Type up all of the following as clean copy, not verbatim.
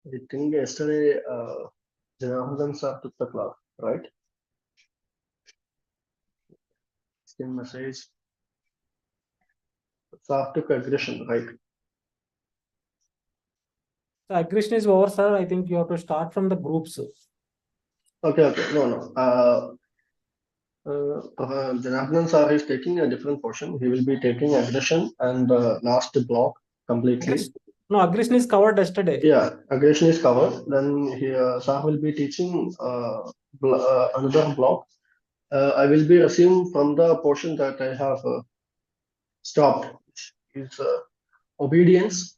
I think yesterday Janardhan sir took the class, right? Same message. Sir took aggression, right? So aggression is over, sir. I think you have to start from the groups. Okay. No. Janardhan sir is taking a different portion. He will be taking aggression and the last block completely. No, aggression is covered yesterday. Yeah, aggression is covered. Then here sir will be teaching another block. I will be resuming from the portion that I have stopped. Is obedience.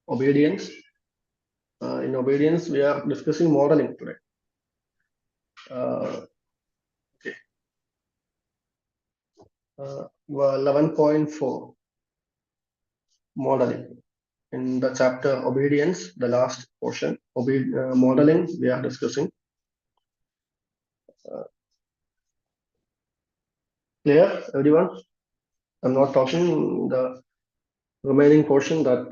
Obedience. In obedience, we are discussing modeling today. Okay. 11.4 modeling. In the chapter obedience, the last portion, modeling, we are discussing. Clear, everyone? I'm not talking the remaining portion that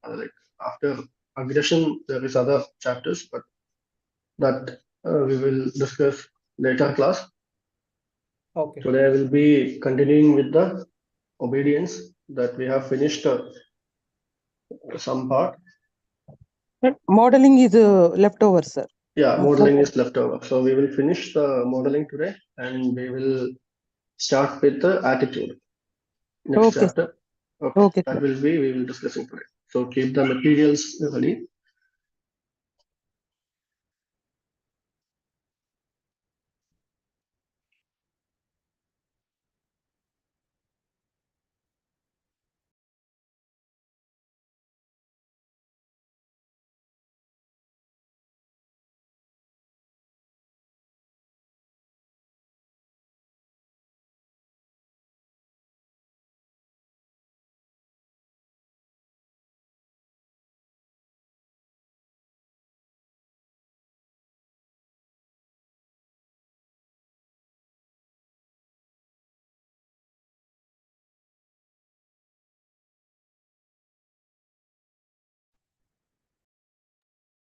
like after aggression, there is other chapters, but that we will discuss later class. Okay. Today I will be continuing with the obedience that we have finished some part. Modeling is leftover, sir. Yeah, modeling is left over. So we will finish the modeling today and we will start with the attitude. Next Okay. chapter. Okay, That sir. will be, we will discussing today. So keep the materials ready.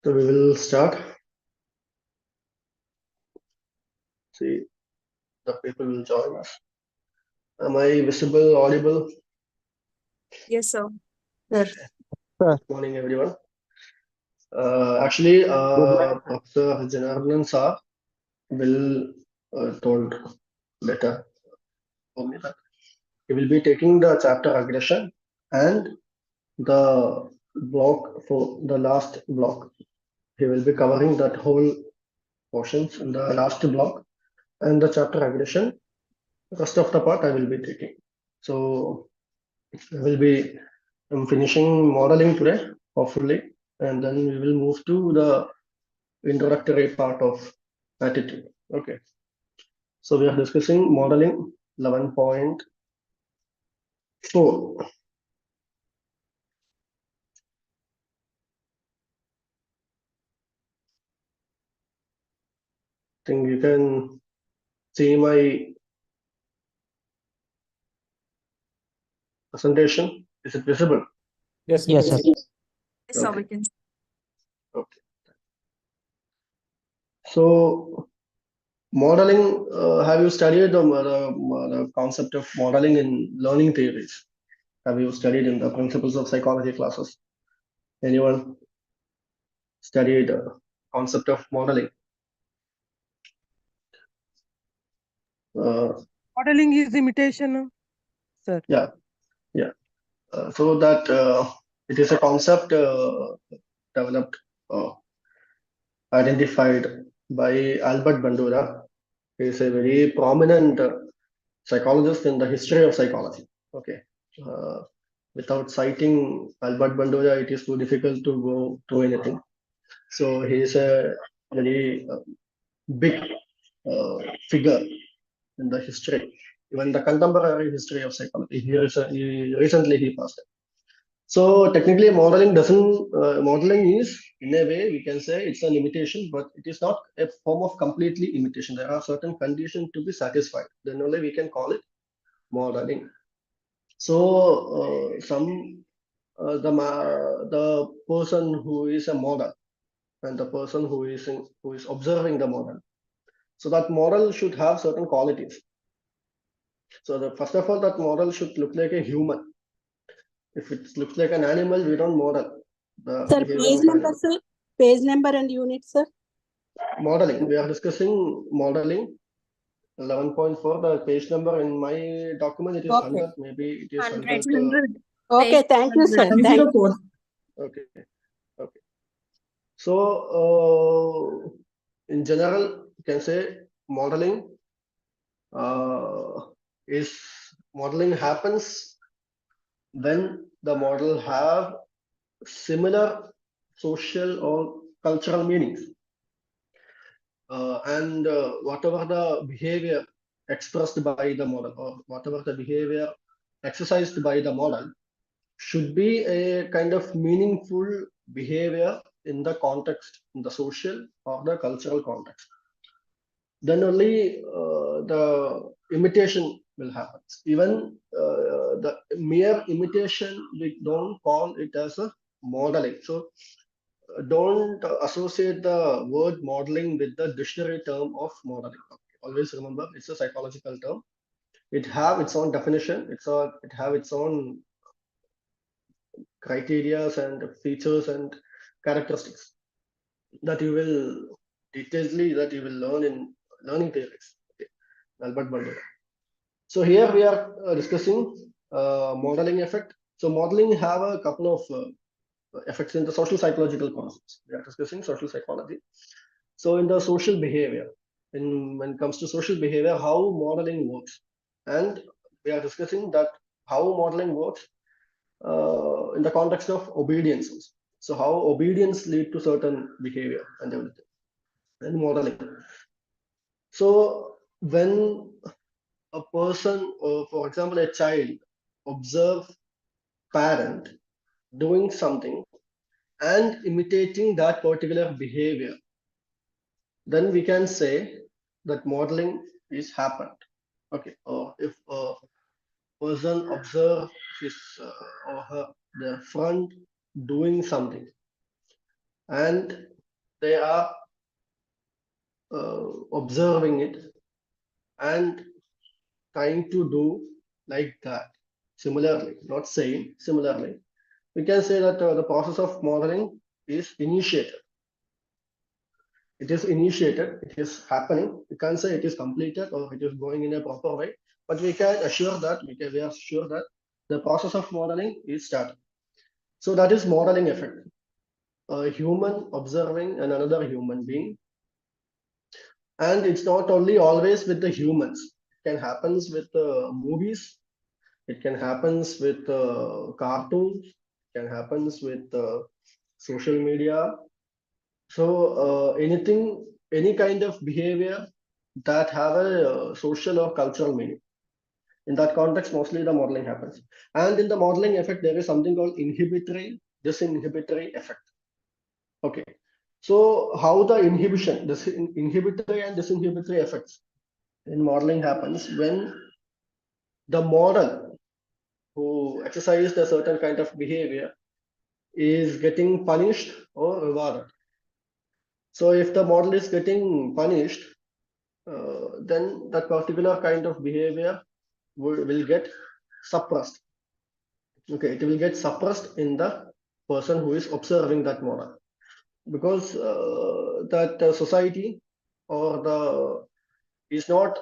So we will start. See, the people will join us. Am I visible, audible? Yes, sir. Good morning, everyone. Actually, Professor Janardhan sir will told better for me that he will be taking the chapter aggression and the block for the last block. He will be covering that whole portions in the last block and the chapter aggression. Rest of the part I will be taking. So I will be finishing modeling today, hopefully, and then we will move to the introductory part of attitude. Okay. So we are discussing modeling 11.4. Think you can see my presentation. Is it visible? Yes, Yes, sir. Yes, sir. Okay. We can. Okay. So modeling, have you studied the concept of modeling in learning theories? Have you studied in the principles of psychology classes? Anyone studied the concept of modeling? Modeling is imitation, sir. Yeah. So that it is a concept developed, identified by Albert Bandura. He is a very prominent psychologist in the history of psychology. Okay. Without citing Albert Bandura, it is too difficult to go through anything. So he is a very big figure in the history, even the contemporary history of psychology. Recently he passed. So technically, modeling is, in a way, we can say it's an imitation, but it is not a form of completely imitation. There are certain conditions to be satisfied. Then only we can call it modeling. So some the person who is a model and the person who is observing the model. So that model should have certain qualities. So first of all, that model should look like a human. If it looks like an animal, we don't model the Sir, behavior page of number, animal. sir. Page number and unit, sir. Modeling. We are discussing modeling. 11.4. The page number in my document it is Okay. 100. Maybe it is 100. 100. Okay, thank you, sir. Thank you. 104. Okay. Okay. So in general, you can say modeling modeling happens when the model have similar social or cultural meanings. And whatever the behavior expressed by the model or whatever the behavior exercised by the model should be a kind of meaningful behavior in the context, in the social or the cultural context. Then only the imitation will happen. Even the mere imitation, we don't call it as a modeling. So don't associate the word modeling with the dictionary term of modeling. Okay. Always remember, it's a psychological term. It have its own definition. It have its own criteria and features and characteristics that you will learn in learning theories. Okay. Albert Bandura. So here we are discussing modeling effect. So modeling have a couple of effects in the social psychological concepts. We are discussing social psychology. So in the social behavior, when it comes to social behavior, how modeling works, and we are discussing that how modeling works in the context of obedience. So how obedience lead to certain behavior and everything, and modeling. So when a person, or for example, a child, observe parent doing something and imitating that particular behavior, then we can say that modeling is happened. Okay, or if a person observe his or her their friend doing something and they are observing it and trying to do like that similarly, not same, similarly, we can say that the process of modeling is initiated. It is initiated, it is happening. We can't say it is completed or it is going in a proper way, but we can assure that we are sure that the process of modeling is started. So that is modeling effect. A human observing another human being, and it's not only always with the humans. It can happens with movies. It can happens with cartoons. It can happens with social media. So anything, any kind of behavior that have a social or cultural meaning. In that context, mostly the modeling happens. And in the modeling effect, there is something called inhibitory, disinhibitory effect. Okay. So how the inhibition, this inhibitory and disinhibitory effects in modeling happens when the model who exercised a certain kind of behavior is getting punished or rewarded. So if the model is getting punished, then that particular kind of behavior will get suppressed. Okay, it will get suppressed in the person who is observing that model, because that society or the is not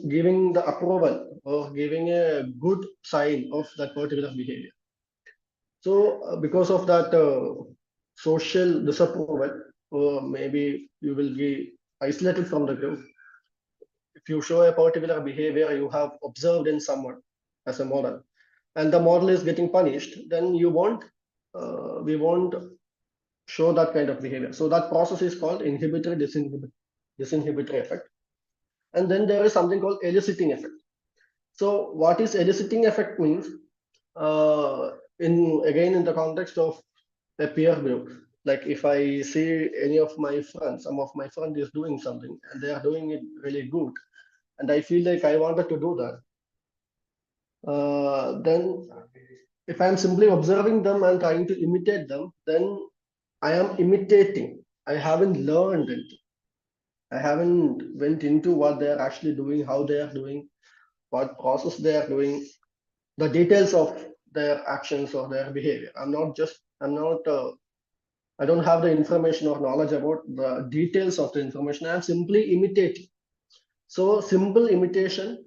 giving the approval or giving a good sign of that particular behavior. So because of that social disapproval, or maybe you will be isolated from the group. If you show a particular behavior you have observed in someone as a model, and the model is getting punished, then we won't show that kind of behavior. So that process is called inhibitory disinhibitory effect. And then there is something called eliciting effect. So what is eliciting effect means, again in the context of a peer group, like if I see any of my friends, some of my friends is doing something and they are doing it really good, and I feel like I wanted to do that, then if I'm simply observing them and trying to imitate them, then I am imitating. I haven't learned it. I haven't went into what they are actually doing, how they are doing, what process they are doing, the details of their actions or their behavior. I don't have the information or knowledge about the details of the information. I'm simply imitating. So simple imitation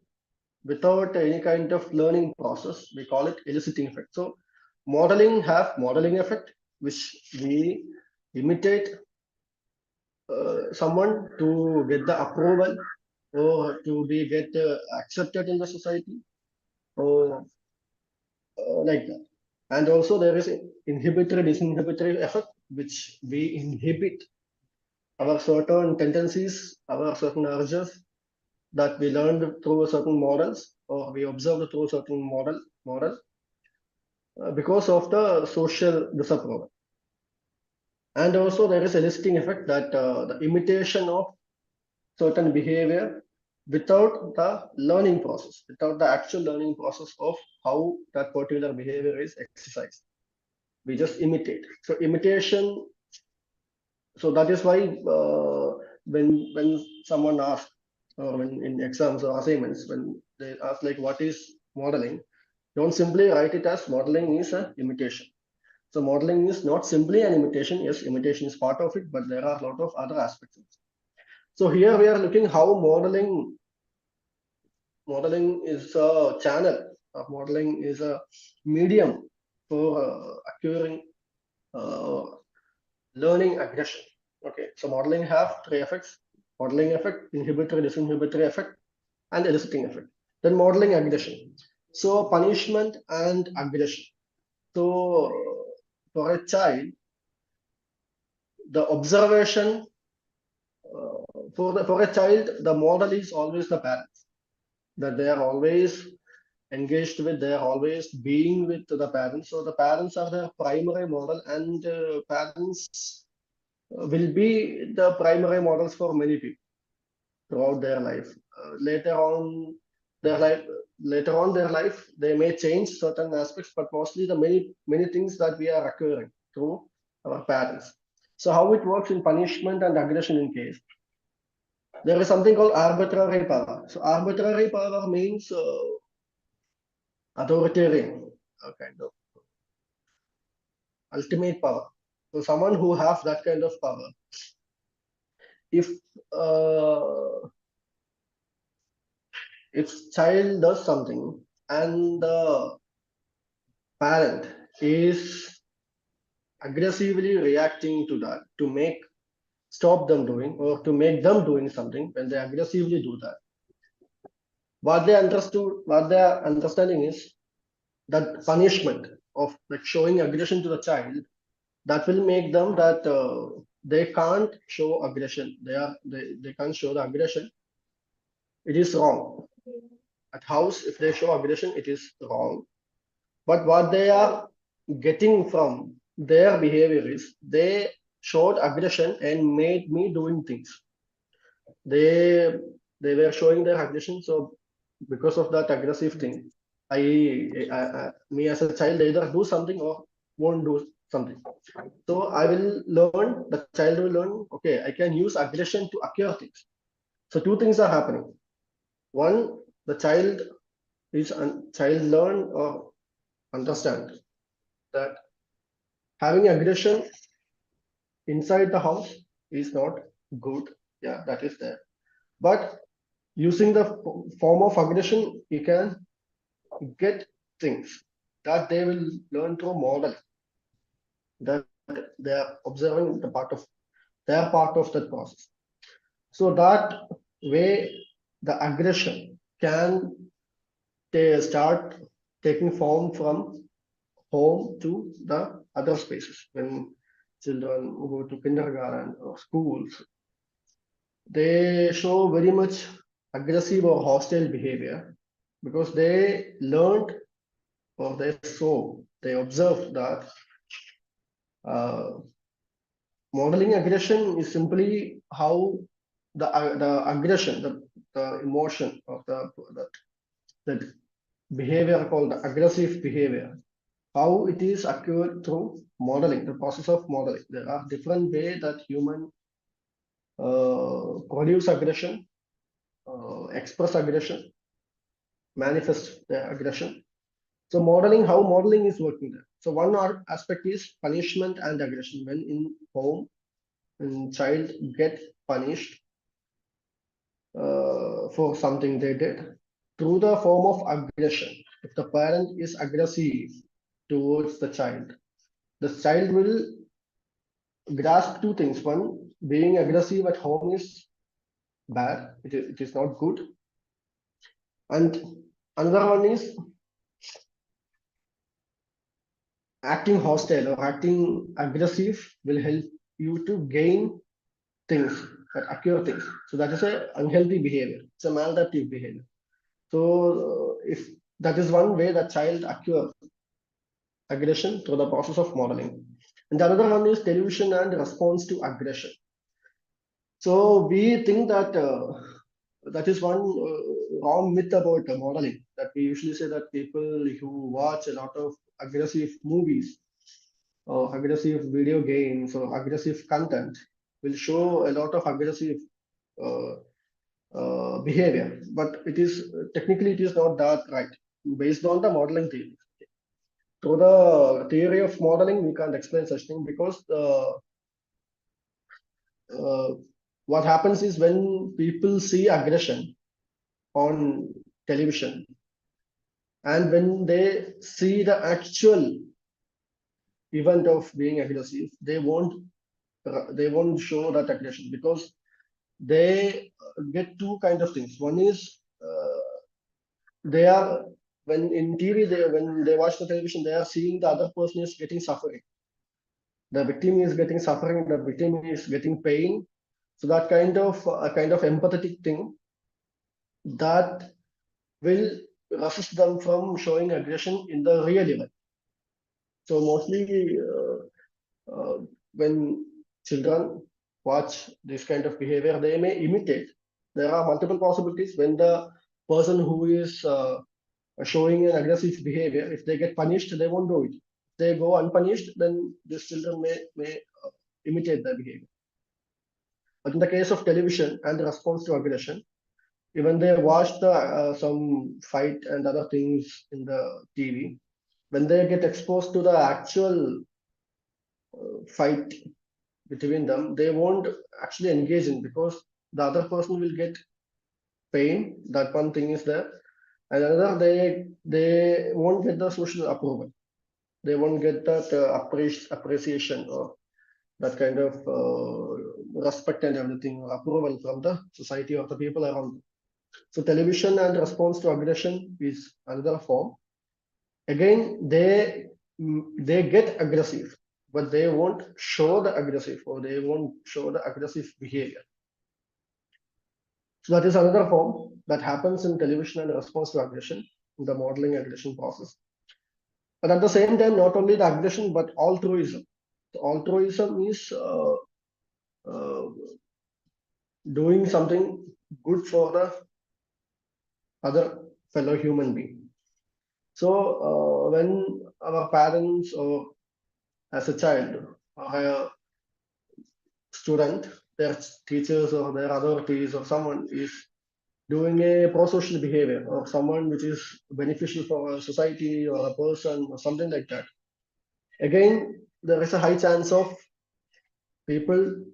without any kind of learning process, we call it eliciting effect. So modeling have modeling effect, which we imitate someone to get the approval or to be get accepted in the society or like that. And also there is inhibitory disinhibitory effect, which we inhibit our certain tendencies, our certain urges that we learned through certain models or we observed through certain model because of the social disapproval. And also there is a eliciting effect that the imitation of certain behavior without the learning process, without the actual learning process of how that particular behavior is exercised. We just imitate. So imitation, so that is why when someone asks, or when in exams or assignments, when they ask like what is modeling, don't simply write it as modeling is an imitation. So modeling is not simply an imitation. Yes, imitation is part of it, but there are a lot of other aspects. So here we are looking how modeling is a channel. Modeling is a medium for acquiring learning aggression. Okay, so modeling have three effects: modeling effect, inhibitory, disinhibitory effect, and eliciting effect. Then modeling aggression. So punishment and aggression. So for a child, the observation for a child, the model is always the parents. That they are always engaged with, they are always being with the parents. So the parents are the primary model, and parents will be the primary models for many people throughout their life. Later on their life, they may change certain aspects, but mostly the many things that we are acquiring through our parents. So how it works in punishment and aggression in case. There is something called arbitrary power. So arbitrary power means authoritarian, kind of ultimate power. So someone who has that kind of power, if child does something and the parent is aggressively reacting to that to stop them doing or to make them doing something, when they aggressively do that, what their understanding is that punishment of like showing aggression to the child, that will make them that they can't show aggression. They can't show the aggression. It is wrong. At house, if they show aggression, it is wrong. But what they are getting from their behavior is they showed aggression and made me doing things. They were showing their aggression. So because of that aggressive thing, me as a child either do something or won't do something. So the child will learn, okay, I can use aggression to acquire things. So two things are happening. One, the child learn or understand that having aggression inside the house is not good. Yeah, that is there. But using the form of aggression, you can get things that they will learn through model, that they are observing they are part of that process. So that way the aggression can start taking form from home to the other spaces. When children go to kindergarten or schools, they show very much aggressive or hostile behavior because they learned or they observed that modeling aggression is simply how the aggression, the emotion of the behavior called the aggressive behavior how it is occurred through modeling, the process of modeling. There are different ways that human produce aggression, express aggression, manifest their aggression. So modeling, how modeling is working there. So one aspect is punishment and aggression. When in home, when child get punished for something they did through the form of aggression. If the parent is aggressive towards the child will grasp two things. One, being aggressive at home is bad. It is not good. And another one is acting hostile or acting aggressive will help you to gain things, that occur things. So that is a unhealthy behavior. It's a maladaptive behavior. So if that is one way that child acquire aggression through the process of modeling. And the other one is television and response to aggression. So we think that that is one wrong myth about modeling, that we usually say that people who watch a lot of aggressive movies or aggressive video games or aggressive content will show a lot of aggressive behavior, but it is technically it is not that right based on the modeling theory. Through the theory of modeling, we can't explain such thing because what happens is when people see aggression on television and when they see the actual event of being aggressive, they won't show that aggression because they get two kind of things. One is they are when in TV when they watch the television, they are seeing the other person is getting suffering. The victim is getting suffering. The victim is getting pain. So that kind of a kind of empathetic thing that will resist them from showing aggression in the real event. So mostly when children watch this kind of behavior, they may imitate. There are multiple possibilities when the person who is showing an aggressive behavior, if they get punished, they won't do it. If they go unpunished, then these children may imitate their behavior. But in the case of television and the response to aggression, even they watch the some fight and other things in the TV, when they get exposed to the actual fight between them, they won't actually engage in because the other person will get pain. That one thing is there. And another, they won't get the social approval. They won't get that appreciation or that kind of respect and everything, or approval from the society or the people around them. So television and response to aggression is another form. Again, they get aggressive, but they won't show the aggressive or they won't show the aggressive behavior. So that is another form that happens in television and response to aggression in the modeling aggression process. But at the same time, not only the aggression, but altruism. So altruism is doing something good for the other fellow human being. So when our parents or as a child or a student, their teachers or their authorities or someone is doing a pro-social behavior or someone which is beneficial for a society or a person or something like that, again, there is a high chance of people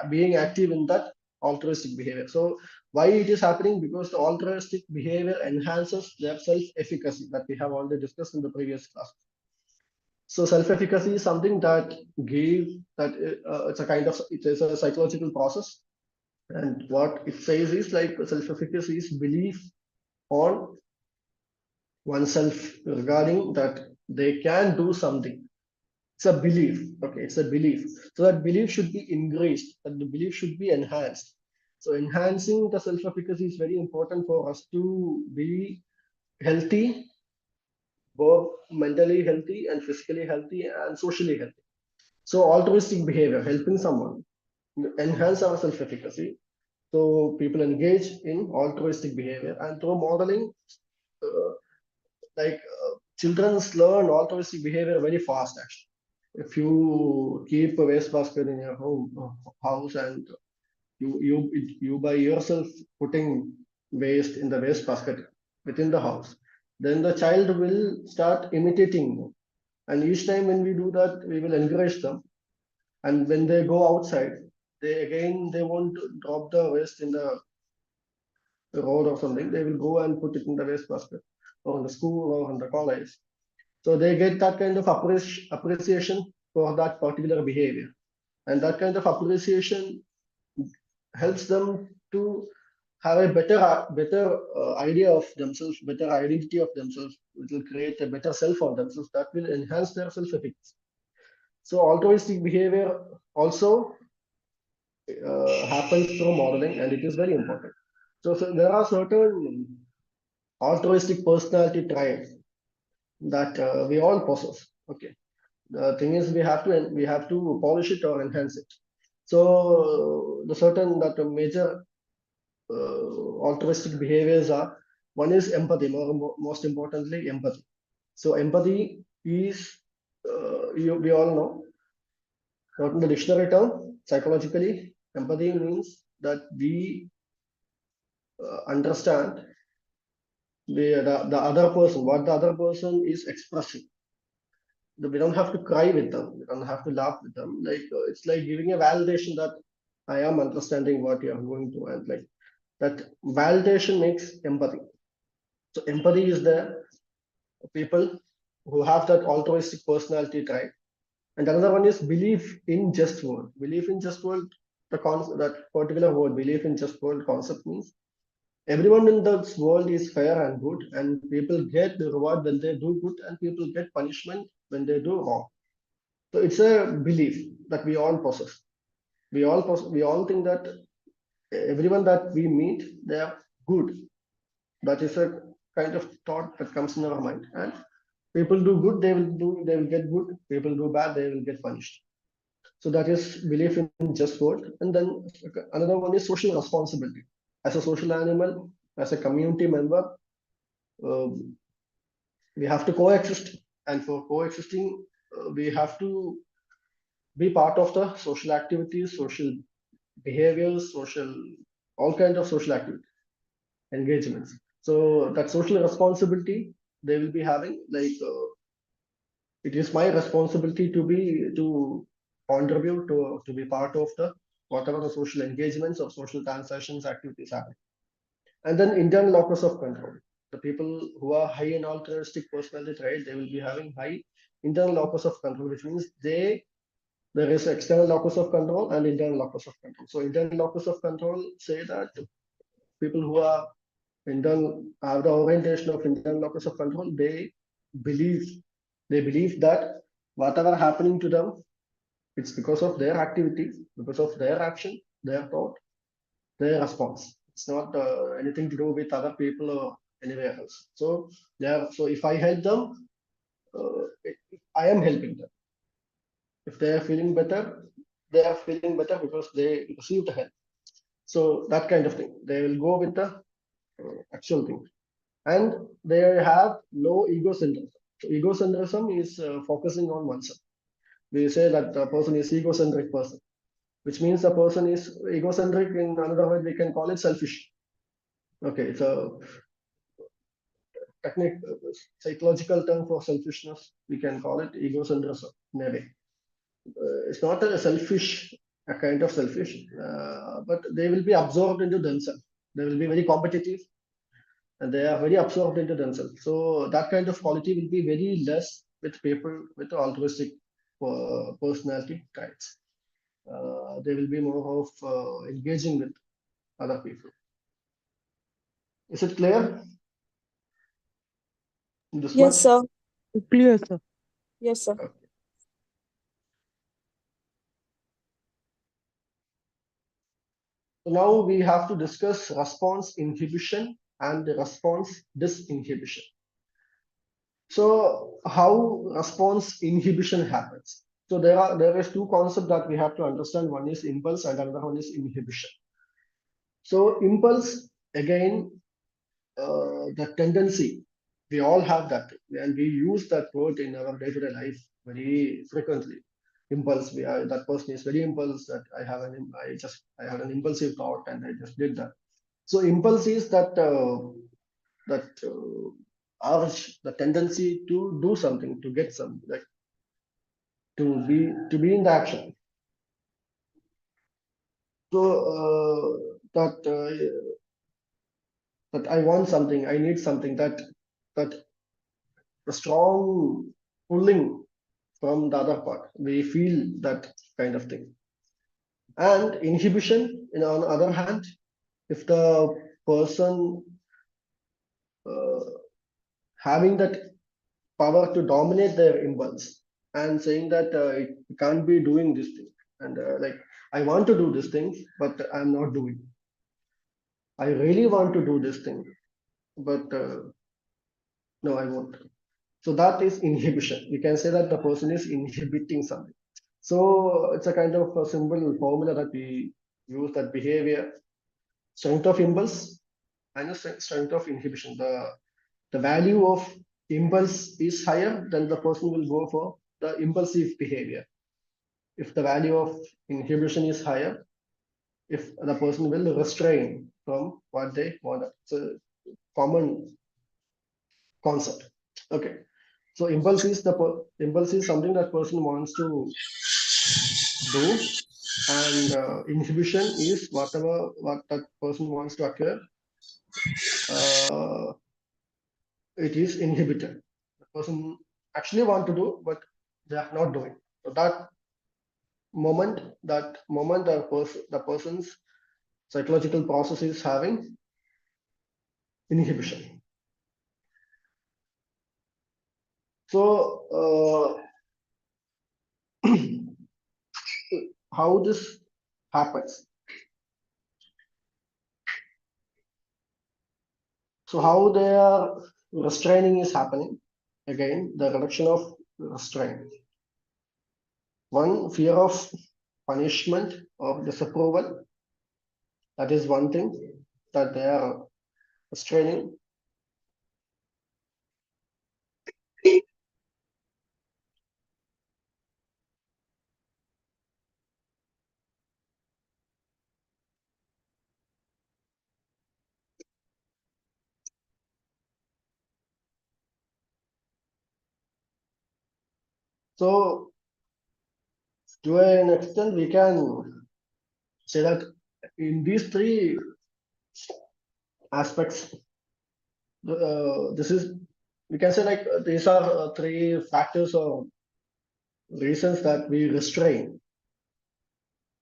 being active in that altruistic behavior. So why it is happening? Because the altruistic behavior enhances their self-efficacy that we have already discussed in the previous class. So self-efficacy is something that it's a kind of, it is a psychological process. And what it says is like self-efficacy is belief on oneself regarding that they can do something. It's a belief. Okay, it's a belief. So that belief should be increased, that the belief should be enhanced. So enhancing the self-efficacy is very important for us to be healthy, both mentally healthy and physically healthy and socially healthy. So altruistic behavior, helping someone, enhance our self-efficacy. So people engage in altruistic behavior, and through modeling, like children learn altruistic behavior very fast actually. If you keep a waste basket in your house and you by yourself putting waste in the waste basket within the house, then the child will start imitating you. And each time when we do that, we will encourage them. And when they go outside, they won't drop the waste in the road or something. They will go and put it in the waste basket or in the school or in the college. So they get that kind of appreciation for that particular behavior. And that kind of appreciation helps them to have a better idea of themselves, better identity of themselves. It will create a better self for themselves that will enhance their self-efficacy. So altruistic behavior also happens through modeling, and it is very important. So there are certain altruistic personality traits that we all possess. Okay, the thing is we have to polish it or enhance it. So the certain that major altruistic behaviors are, one is empathy, most importantly empathy. So empathy is we all know, not in the dictionary term, psychologically empathy means that we understand the other person, what the other person is expressing. We don't have to cry with them, we don't have to laugh with them. Like it's like giving a validation that I am understanding what you are going through, and like that validation makes empathy. So empathy is the people who have that altruistic personality trait. And another one is belief in just world. Belief in just world, that particular word, belief in just world concept means everyone in this world is fair and good, and people get the reward when they do good, and people get punishment when they do wrong. So it's a belief that we all possess. We all think that everyone that we meet, they are good. That is a kind of thought that comes in our mind. And people do good, they will get good. People do bad, they will get punished. So that is belief in just world. And then another one is social responsibility. As a social animal, as a community member, we have to coexist. And for coexisting, we have to be part of the social activities, social behaviors, all kinds of social activities, engagements. So that social responsibility they will be having, like it is my responsibility to contribute to be part of the whatever the social engagements or social transactions activities happen. And then internal locus of control. The people who are high in altruistic personality trait, they will be having high internal locus of control, which means there is external locus of control and internal locus of control. So internal locus of control say that people who are have the orientation of internal locus of control, they believe that whatever happening to them, it's because of their activity, because of their action, their thought, their response. It's not anything to do with other people or anywhere else. So if I help them, I am helping them. If they are feeling better, they are feeling better because they received help. So that kind of thing, they will go with the actual thing. And they have low egocentrism. So egocentrism is focusing on oneself. We say that the person is egocentric person, which means the person is egocentric. In another way, we can call it selfish. Okay, so psychological term for selfishness, we can call it egocentrism in a way. It's not a selfish, a kind of selfish, but they will be absorbed into themselves. They will be very competitive, and they are very absorbed into themselves. So that kind of quality will be very less with people with altruistic personality traits. They will be more of engaging with other people. Is it clear? This Yes, much? sir. Clear, sir. Yes, sir. Okay. So now we have to discuss response inhibition and response disinhibition. So how response inhibition happens? So there is two concepts that we have to understand. One is impulse and another one is inhibition. So impulse, again, the tendency We all have that, and we use that word in our day-to-day life very frequently. Impulse. That person is very impulse. That I had an impulsive thought and I just did that. So impulse is that urge, the tendency to do something, to get something, like to be in the action. So that I want something, I need something, that a strong pulling from the other part. We feel that kind of thing. And inhibition, on the other hand, if the person having that power to dominate their impulse and saying that it can't be doing this thing, and like I want to do this thing, but I'm not doing. I really want to do this thing, but no, I won't. So that is inhibition. You can say that the person is inhibiting something. So it's a kind of a simple formula that we use, that behavior, strength of impulse and the strength of inhibition. The value of impulse is higher, then the person will go for the impulsive behavior. If the value of inhibition is higher, if the person will restrain from what they want. It's a common concept. Okay. So impulse is something that person wants to do, and inhibition is what that person wants to occur. It is inhibited. The person actually want to do, but they are not doing. So that moment, the person's psychological process is having inhibition. So how this happens? So how their restraining is happening? Again, the reduction of restraint. One, fear of punishment or disapproval. That is one thing that they are restraining. So to an extent, we can say that in these three aspects, we can say like these are three factors or reasons that we restrain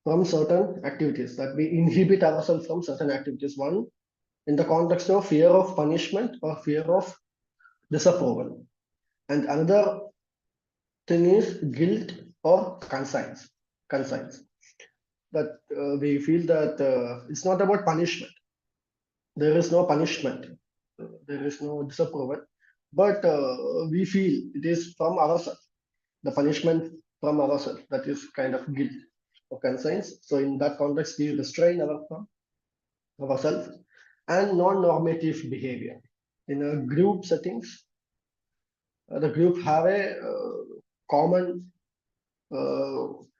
from certain activities, that we inhibit ourselves from certain activities. One, in the context of fear of punishment or fear of disapproval. And another thing is guilt or conscience. That we feel that it's not about punishment. There is no punishment. There is no disapproval. But we feel it is from ourselves. The punishment from ourselves. That is kind of guilt or conscience. So in that context, we restrain ourselves. And non-normative behavior. In a group settings, the group have a common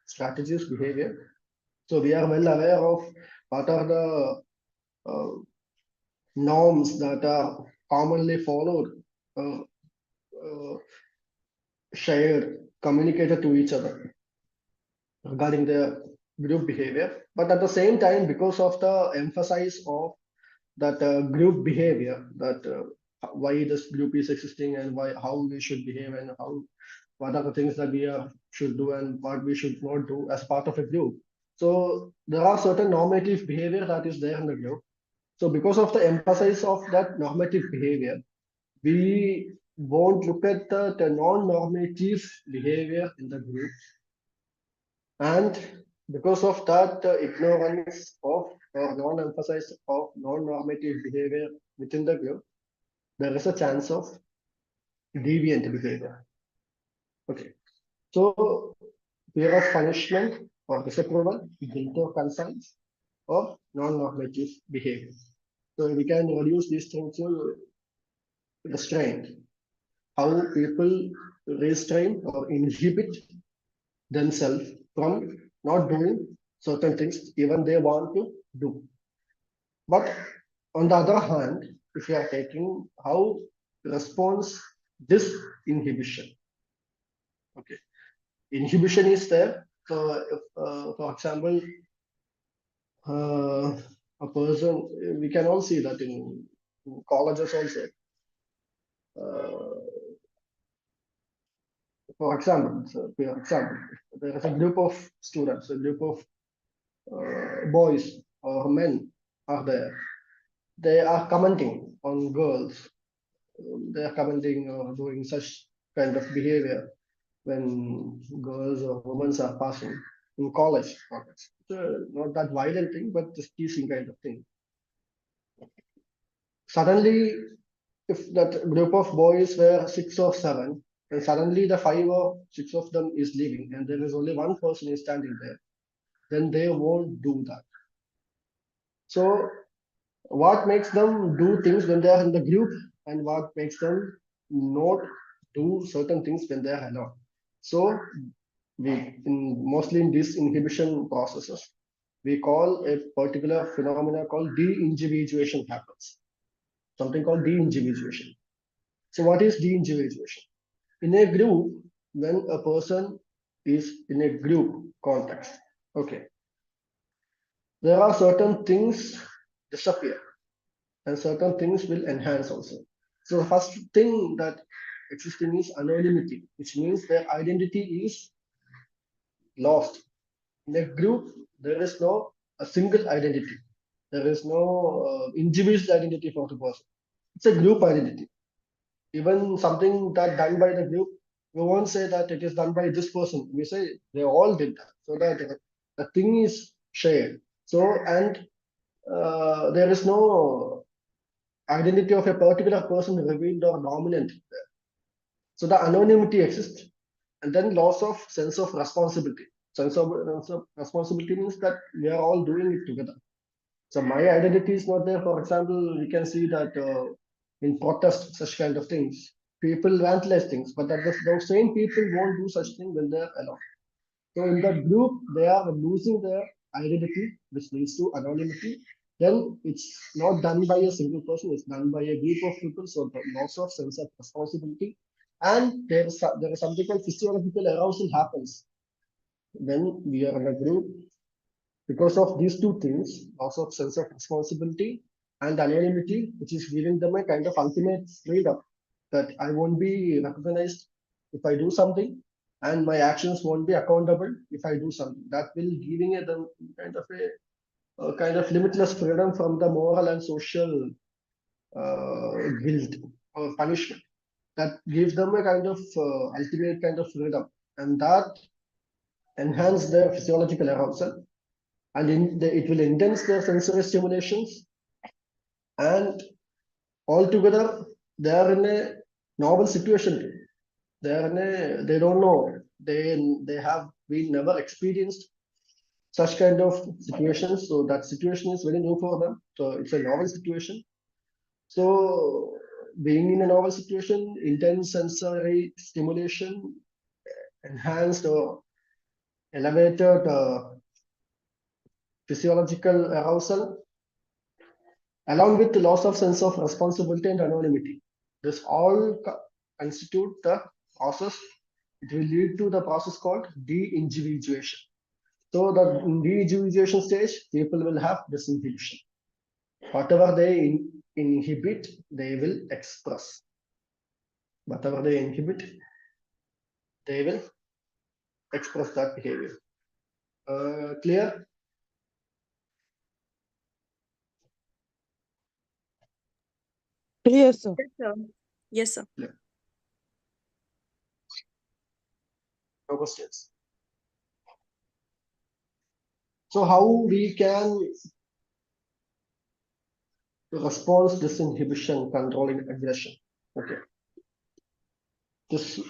strategies, behavior. So we are well aware of what are the norms that are commonly followed, shared, communicated to each other regarding the group behavior. But at the same time, because of the emphasis of that group behavior, that why this group is existing and how we should behave, and what are the things that we should do and what we should not do as part of a group. So there are certain normative behavior that is there in the group. So because of the emphasis of that normative behavior, we won't look at the non-normative behavior in the group. And because of that ignorance of or non-emphasis of non-normative behavior within the group, there is a chance of deviant behavior. Okay. So fear of punishment or disapproval, guilt or conscience, or non-normative behavior. So we can reduce these things to restraint, how people restrain or inhibit themselves from not doing certain things even they want to do. But on the other hand, if you are taking how response disinhibition. Okay, inhibition is there. So, if, for example, a person, we can all see that in colleges also. For example, there is a group of students, a group of boys or men are there. They are commenting on girls. They are commenting or doing such kind of behavior when girls or women are passing in college. Not that violent thing, but just teasing kind of thing. Suddenly, if that group of boys were 6 or 7, and suddenly the 5 or 6 of them is leaving, and there is only one person is standing there, then they won't do that. So, what makes them do things when they are in the group, and what makes them not do certain things when they are alone? So, mostly in these inhibition processes, we call a particular phenomena called de-individuation happens. Something called de-individuation. So what is de-individuation? In a group, when a person is in a group context, okay, there are certain things disappear and certain things will enhance also. So the first thing that existing is anonymity, which means their identity is lost. In a group, there is no a single identity. There is no individual identity for the person. It's a group identity. Even something that done by the group, we won't say that it is done by this person. We say they all did that. So that the thing is shared. So, and there is no identity of a particular person revealed or dominant there. So the anonymity exists. And then loss of sense of responsibility. Sense of responsibility means that we are all doing it together. So my identity is not there. For example, we can see that in protest, such kind of things, people vandalize things, but that those same people won't do such thing when they're alone. So in that group, they are losing their identity, which leads to anonymity. Then it's not done by a single person; it's done by a group of people. So the loss of sense of responsibility, and there is something called physiological arousal happens when we are in a group. Because of these two things, loss of sense of responsibility and anonymity, which is giving them a kind of ultimate freedom that I won't be recognized if I do something, and my actions won't be accountable if I do something. That will giving them a kind of limitless freedom from the moral and social guilt or punishment. That gives them a kind of ultimate kind of freedom, and that enhance their physiological arousal, and it will intense their sensory stimulations, and altogether they are in a novel situation. They don't know, they have been never experienced such kind of situations, so that situation is very new for them. So it's a novel situation. So being in a novel situation, intense sensory stimulation, enhanced or elevated physiological arousal, along with the loss of sense of responsibility and anonymity. This all constitute the process. It will lead to the process called de-individuation. So the in de-individuation stage, people will have disinhibition. Whatever they inhibit, they will express. Whatever they inhibit, they will express that behavior. Clear? Clear, sir. Yes, sir. Yes, sir. No questions. So how we can respond disinhibition, controlling aggression? Okay. This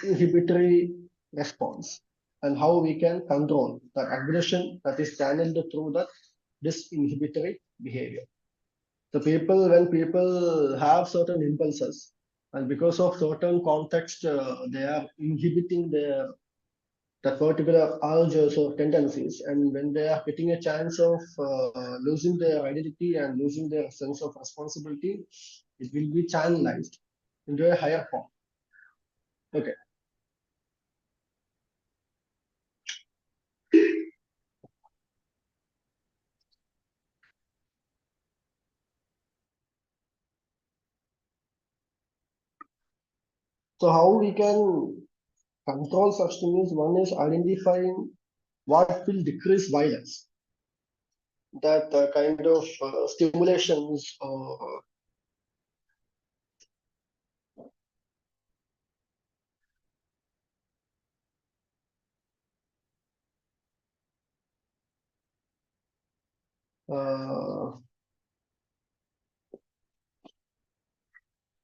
inhibitory response, and how we can control that aggression that is channeled through that disinhibitory behavior. when people have certain impulses, and because of certain context, they are inhibiting that particular urges or tendencies, and when they are getting a chance of losing their identity and losing their sense of responsibility, it will be channelized into a higher form. Okay. So how we can control such things? One is identifying what will decrease violence. That kind of stimulations or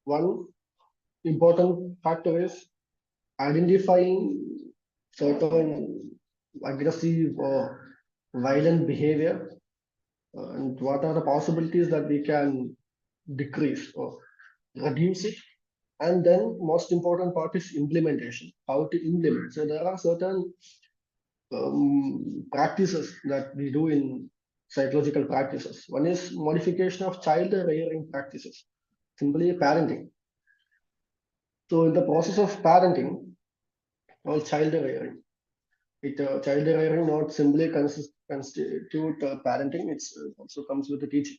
one important factor is identifying certain aggressive or violent behavior, and what are the possibilities that we can decrease or reduce it. And then most important part is implementation, how to implement. So there are certain practices that we do in psychological practices. One is modification of child rearing practices, simply parenting. So in the process of parenting or child rearing, child rearing not simply constitute parenting, it's also comes with the teaching,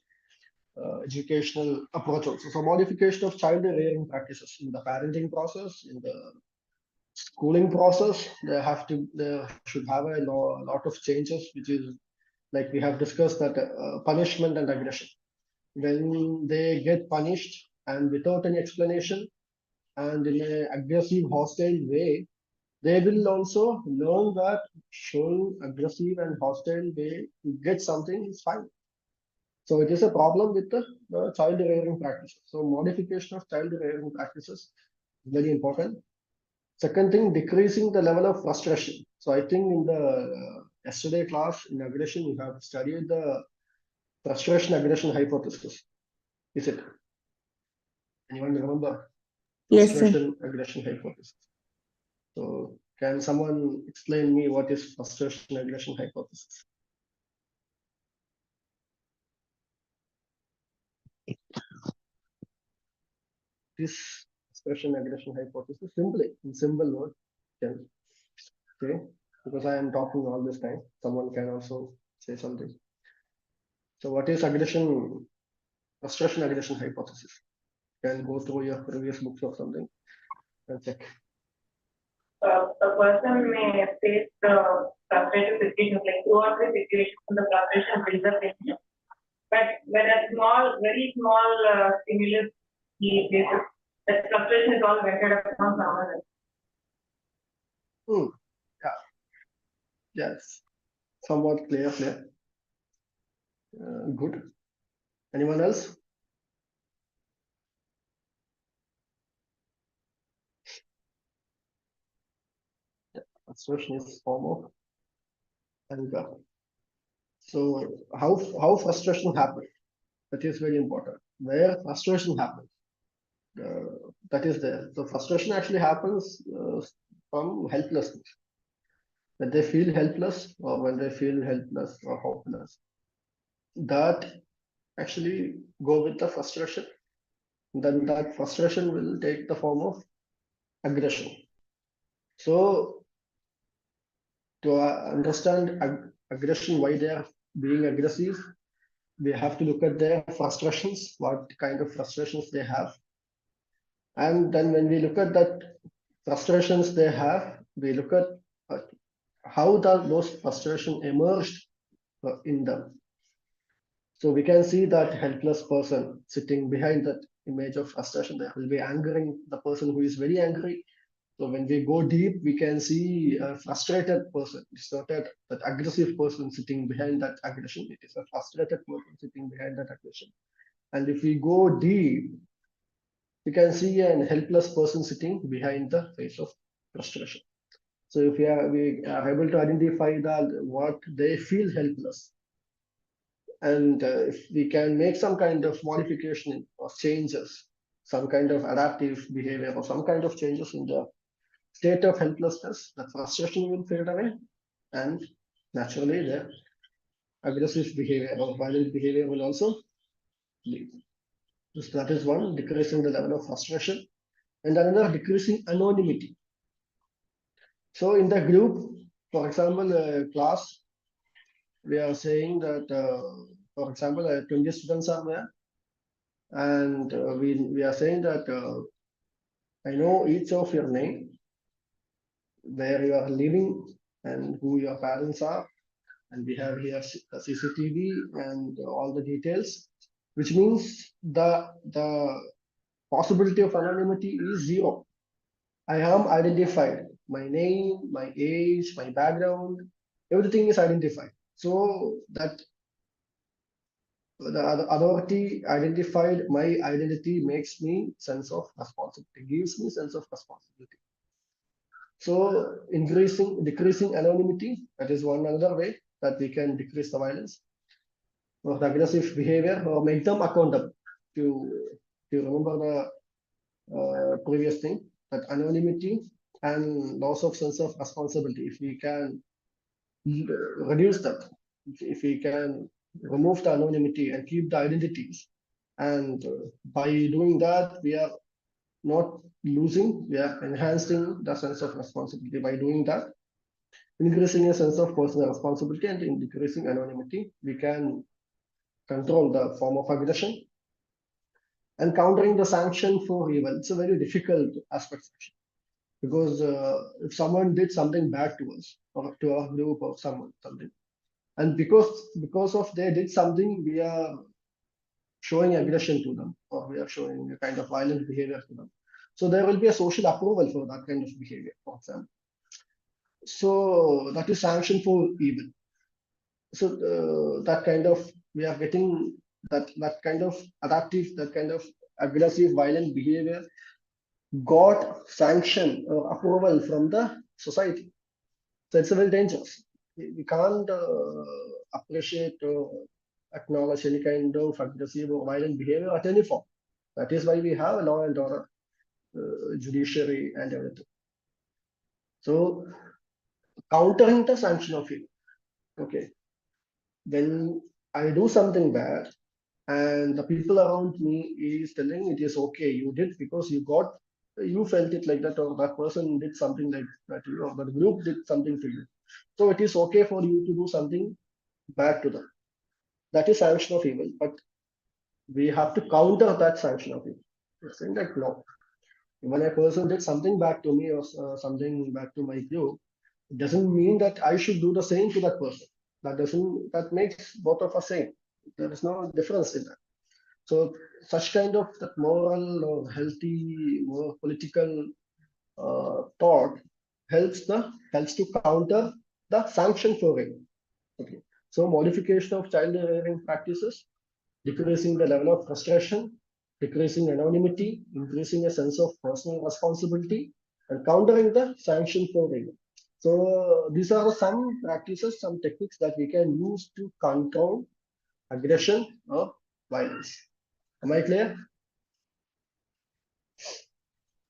educational approach also. So modification of child rearing practices in the parenting process, in the schooling process, they should have a lot of changes, which is like we have discussed that punishment and aggression. When they get punished and without any explanation and in an aggressive, hostile way, they will also learn that showing aggressive and hostile way to get something is fine. So it is a problem with the child rearing practices. So modification of child rearing practices is very important. Second thing, decreasing the level of frustration. So I think in the yesterday class in aggression, we have studied the frustration aggression hypothesis. Is it? Anyone remember? Yes, sir. Frustration aggression hypothesis. So can someone explain me what is frustration aggression hypothesis? This frustration aggression hypothesis, simply in simple word, can say, because I am talking all this time, someone can also say something. So what is frustration aggression hypothesis? Can go through your previous books or something and check. The person may face the frustrated situations, like 2 or 3 situations, and the frustration builds up in him. But when a very small stimulus he faces, that frustration is all vented upon someone else. Yeah. Yes. Somewhat clear. Good. Anyone else? Frustration is form of anger. So how frustration happens? That is very important. Where frustration happens, that is there. So frustration actually happens from helplessness. When they feel helpless, or when they feel helpless or hopeless, that actually go with the frustration. Then that frustration will take the form of aggression. So to understand aggression, why they are being aggressive, we have to look at their frustrations, what kind of frustrations they have. And then when we look at that frustrations they have, we look at how those frustrations emerged in them. So we can see that helpless person sitting behind that image of frustration, there will be angering the person who is very angry. So when we go deep, we can see a frustrated person. It's not that aggressive person sitting behind that aggression. It is a frustrated person sitting behind that aggression. And if we go deep, we can see a helpless person sitting behind the face of frustration. So if we are able to identify what they feel helpless, And if we can make some kind of modification or changes, some kind of adaptive behavior or some kind of changes in the state of helplessness, the frustration will fade away, and naturally the aggressive behavior or violent behavior will also leave. So that is one, decreasing the level of frustration, and another, decreasing anonymity. So in the group, for example, class, we are saying that, for example, 20 students are there, and we are saying that I know each of your name, where you are living, and who your parents are, and we have here a CCTV and all the details, which means the possibility of anonymity is zero. I am identified. My name, my age, my background, everything is identified. So that the authority identified my identity makes me sense of responsibility, gives me sense of responsibility. So decreasing anonymity, that is one another way that we can decrease the violence or the aggressive behavior, or make them accountable. To remember the previous thing, that anonymity and loss of sense of responsibility, if we can reduce that, if we can remove the anonymity and keep the identities, and by doing that, we are not losing, we are enhancing the sense of responsibility. By doing that, increasing a sense of personal responsibility and in decreasing anonymity, we can control the form of aggression. And countering the sanction for evil, it's a very difficult aspect, because if someone did something bad to us or to our group or something, and because of they did something, we are showing aggression to them, or we are showing a kind of violent behavior to them. So there will be a social approval for that kind of behavior, for example. So that is sanction for evil. So that kind of, we are getting that kind of adaptive, that kind of aggressive, violent behavior got sanction or approval from the society. So it's very dangerous. We can't appreciate or acknowledge any kind of aggressive or violent behavior at any form. That is why we have a law and order, judiciary and everything. So countering the sanction of evil. Okay. When I do something bad and the people around me is telling it is okay, you did because you felt it like that, or that person did something like that to you, or the group did something to you. So it is okay for you to do something bad to them. That is sanction of evil, but we have to counter that sanction of evil. We're saying that no, when a person did something bad to me or something bad to my group, it doesn't mean that I should do the same to that person. That makes both of us same. There is no difference in that. So such kind of that moral or healthy or political thought helps to counter the sanction for it. Okay. So modification of child rearing practices, decreasing the level of frustration, decreasing anonymity, increasing a sense of personal responsibility, and countering the sanction for it. So these are some practices, some techniques that we can use to control aggression or violence. Am I clear?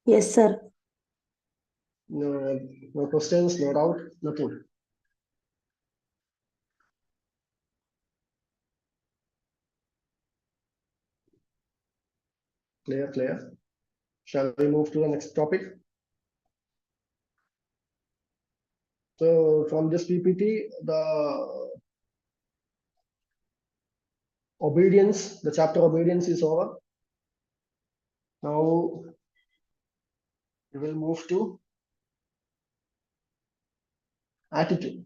Yes, sir. No questions, no doubt, nothing. Clear. Shall we move to the next topic? So from this PPT, the obedience, the chapter obedience is over. Now we will move to attitude.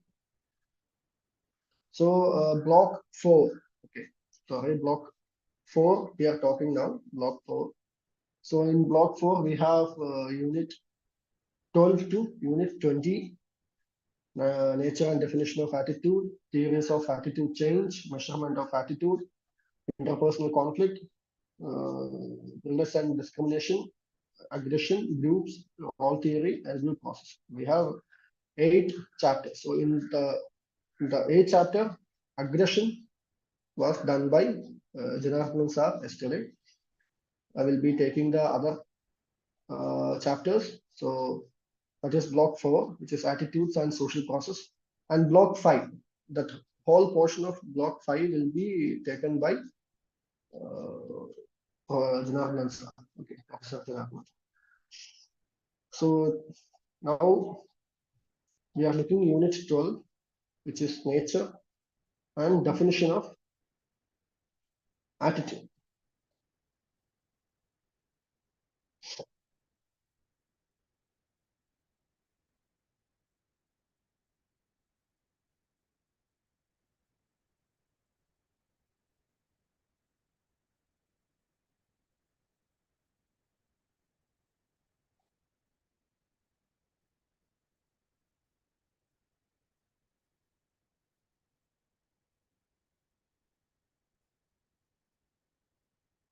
So block 4. Okay, sorry, block 4. We are talking now. Block 4. So in block 4 we have unit 12 to unit 20. Nature and definition of attitude, theories of attitude change, measurement of attitude, interpersonal conflict, illness and discrimination, aggression, groups, role theory, and group process. We have 8 chapters. So in the 8th chapter, aggression, was done by Janardhan sir yesterday. I will be taking the other chapters. So that is block 4, which is attitudes and social process, and block 5. That whole portion of block 5 will be taken by Janardhan sir. Okay, Professor Janardhan. So now we are looking unit 12, which is nature and definition of attitude.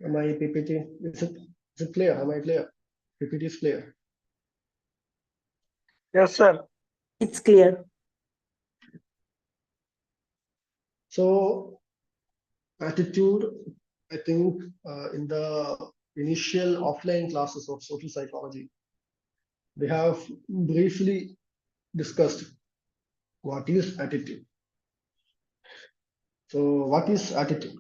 Am I PPT? Is it clear? Am I clear? PPT is clear. Yes, sir. It's clear. So attitude, I think in the initial offline classes of social psychology, we have briefly discussed what is attitude. So what is attitude?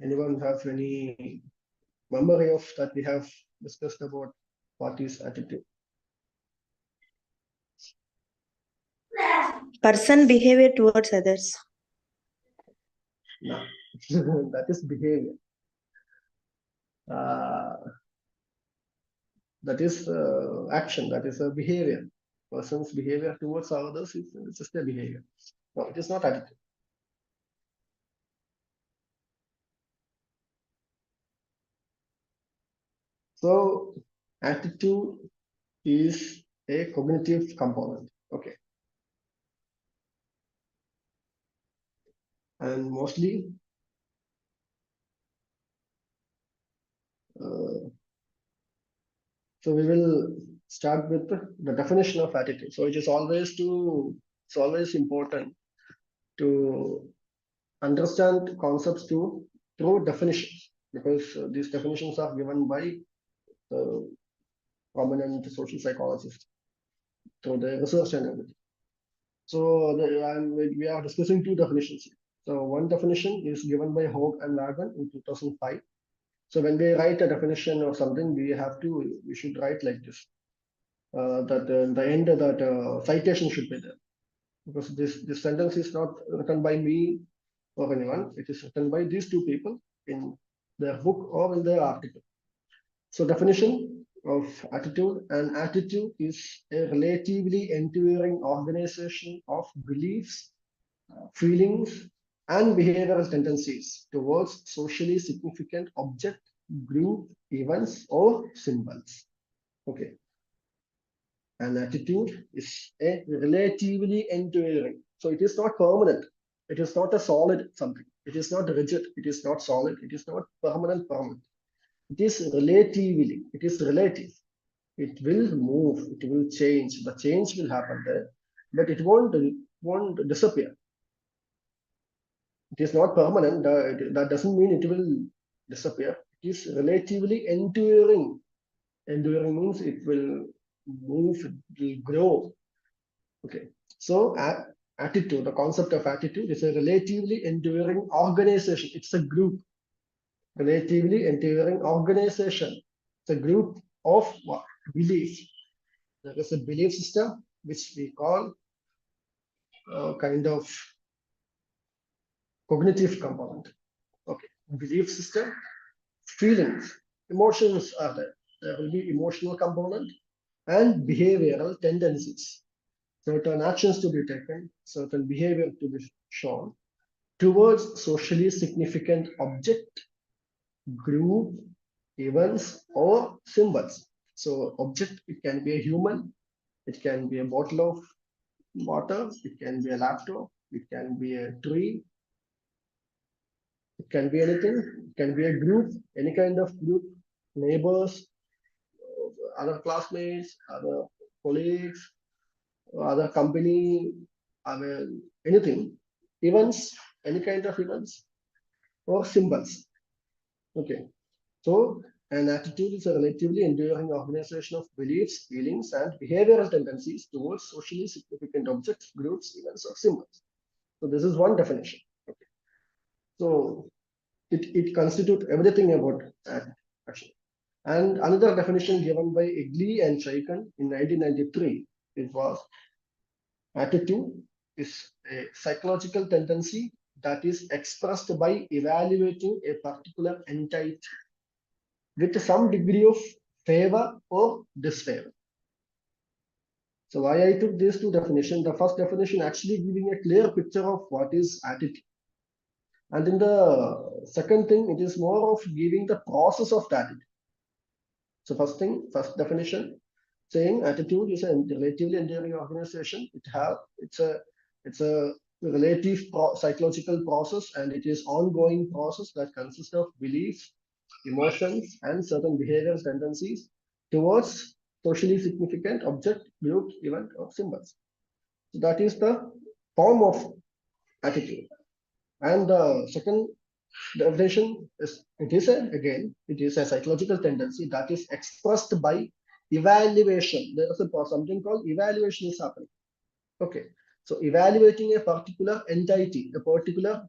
Anyone have any memory of that we have discussed about what is attitude? Person behavior towards others. No, that is behavior. That is action. That is a behavior. Person's behavior towards others is just a behavior. No, it is not attitude. So attitude is a cognitive component. Okay. And mostly so we will start with the definition of attitude. So it's always important to understand concepts through definitions, because these definitions are given by the prominent social psychologists through the research and everything. So we are discussing 2 definitions here. So one definition is given by Hogue and Lagan in 2005. So when we write a definition of something, we should write like this. That the end that citation should be there, because this sentence is not written by me or anyone. It is written by these 2 people in their book or in their article. So definition of attitude: an attitude is a relatively enduring organization of beliefs, feelings, and behavioral tendencies towards socially significant object, group, events, or symbols. Okay. An attitude is a relatively enduring. So it is not permanent. It is not a solid something. It is not rigid. It is not solid. It is not permanent. It is relatively. It is relative. It will move. It will change. The change will happen there, but it won't disappear. It is not permanent. That doesn't mean it will disappear. It is relatively enduring. Enduring means it will move, it will grow. Okay. So attitude, the concept of attitude is a relatively enduring organization. It's a group. Relatively enduring organization. It's a group of what? Beliefs. There is a belief system which we call kind of cognitive component. Okay. Belief system, feelings, emotions are there. There will be emotional component and behavioral tendencies. Certain actions to be taken, certain behavior to be shown towards socially significant object, group, events, or symbols. So object, it can be a human, it can be a bottle of water, it can be a laptop, it can be a tree, it can be anything, it can be a group, any kind of group, neighbors, other classmates, other colleagues, other company, I mean, anything, events, any kind of events, or symbols. Okay. So an attitude is a relatively enduring organization of beliefs, feelings, and behavioral tendencies towards socially significant objects, groups, events, or symbols. So this is one definition. Okay. So it constitutes everything about action. And another definition given by Egley and Chaikin in 1993, it was attitude is a psychological tendency that is expressed by evaluating a particular entity with some degree of favor or disfavor. So why I took these two definitions, the first definition actually giving a clear picture of what is attitude. And in the second thing, it is more of giving the process of that. So first definition, saying attitude is a relatively enduring organization. It's a relative psychological process, and it is ongoing process that consists of beliefs, emotions, and certain behavioral tendencies towards socially significant object, group, event, or symbols. So that is the form of attitude. And the second definition is it is a psychological tendency that is expressed by evaluation. There is something called evaluation is happening. Okay, so evaluating a particular entity, a particular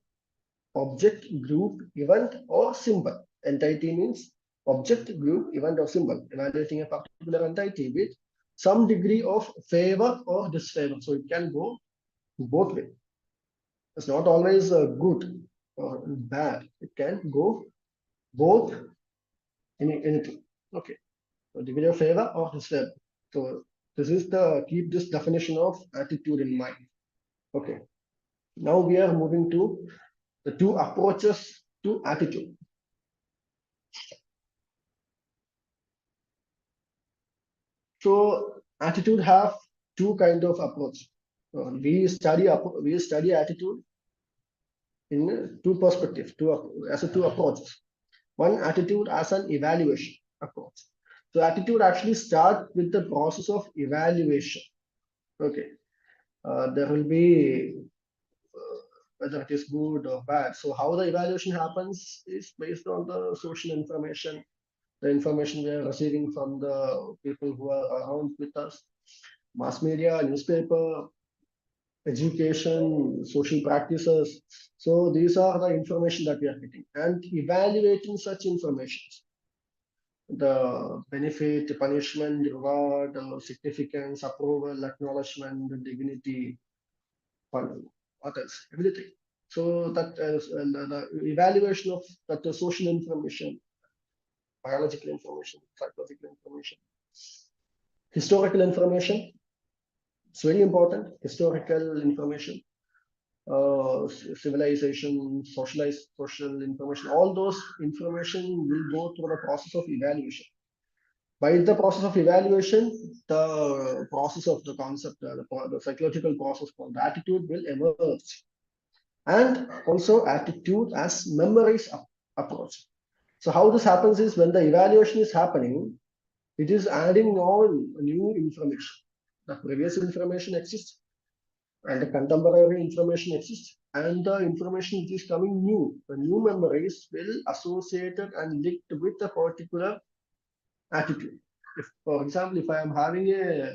object, group, event, or symbol. Entity means object, group, event, or symbol. Evaluating a particular entity with some degree of favor or disfavor. So it can go both ways. It's not always good or bad. It can go both anything. Okay. So degree of favor or disfavor. So this is keep this definition of attitude in mind. Okay. Now we are moving to the two approaches to attitude. So attitude have two kind of approach. We study attitude in two perspectives, two approaches. One, attitude as an evaluation approach. So attitude actually starts with the process of evaluation. Okay, there will be whether it is good or bad. So how the evaluation happens is based on the social information, the information we are receiving from the people who are around with us, mass media, newspaper, education, social practices. So these are the information that we are getting, and evaluating such information, the benefit, punishment, reward, significance, approval, acknowledgement, dignity, what else, everything. So that the evaluation of that the social information, biological information, psychological information, historical information. It's very important. Historical information, civilization, social information. All those information will go through the process of evaluation. By the process of evaluation, the process of the concept, the psychological process called the attitude will emerge. And also attitude as memories approach. So how this happens is when the evaluation is happening, it is adding on new information. The previous information exists, and the contemporary information exists, and the information which is coming new, the new memories will associated and linked with a particular attitude. If, for example, if I am having a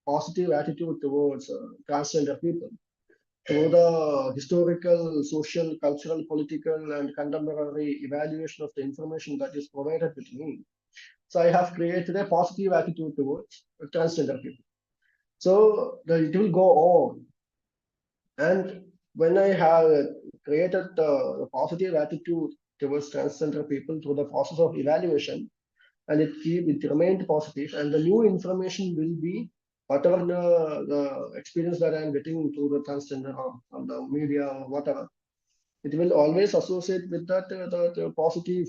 positive attitude towards transgender people, through the historical, social, cultural, political, and contemporary evaluation of the information that is provided with me, so I have created a positive attitude towards transgender people. So it will go on. And when I have created the positive attitude towards transgender people through the process of evaluation, and it remained positive, and the new information will be whatever the experience that I am getting through the transgender or from the media or whatever, it will always associate with that the positive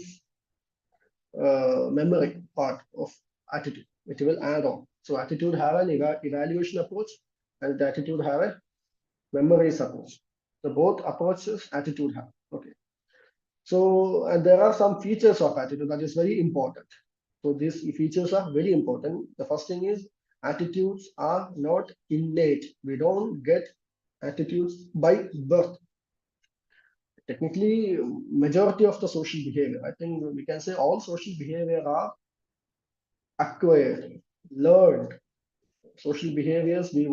memory part of attitude. It will add on. So attitude have an evaluation approach, and the attitude have a memories approach. So both approaches attitude have. Okay. So and there are some features of attitude that is very important. So these features are very important. The first thing is attitudes are not innate. We don't get attitudes by birth. Technically, majority of the social behavior, I think we can say all social behavior are acquired, learned. Social behaviors we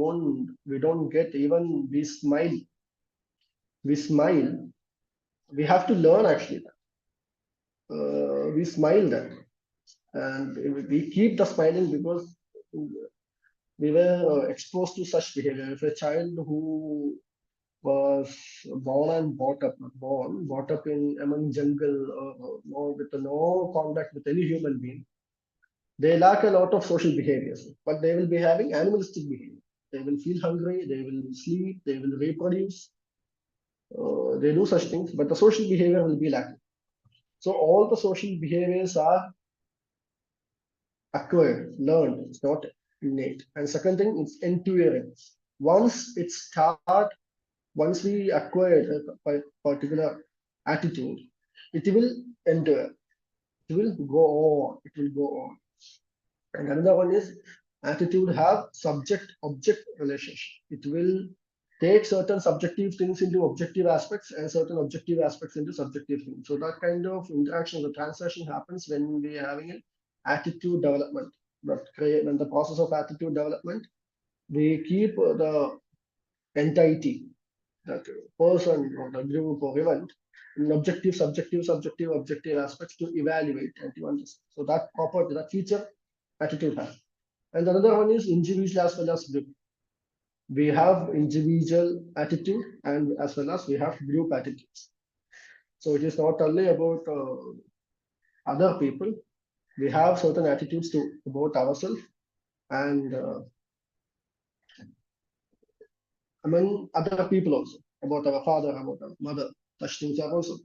don't get. Even we smile, we have to learn actually. We smile that, and we keep the smiling because we were exposed to such behavior. If a child who was born and brought up in among jungle, with no contact with any human being, they lack a lot of social behaviors, but they will be having animalistic behavior. They will feel hungry, they will sleep, they will reproduce, they do such things, but the social behavior will be lacking. So all the social behaviors are acquired, learned, it's not innate. And second thing, it's enduring. Once it start, once we acquire a particular attitude, it will endure. It will go on. It will go on. And another one is attitude have subject-object relationship. It will take certain subjective things into objective aspects and certain objective aspects into subjective things. So that kind of interaction, the translation happens when we are having an attitude development. But when the process of attitude development, we keep the entity, that person or the group or event, in objective, subjective aspects to evaluate and to understand. So that property, that feature, attitude has. And another one is individual as well as group. We have individual attitude and as well as we have group attitudes. So it is not only about other people. We have certain attitudes about ourselves and among other people also, about our father, about our mother. Such things are also.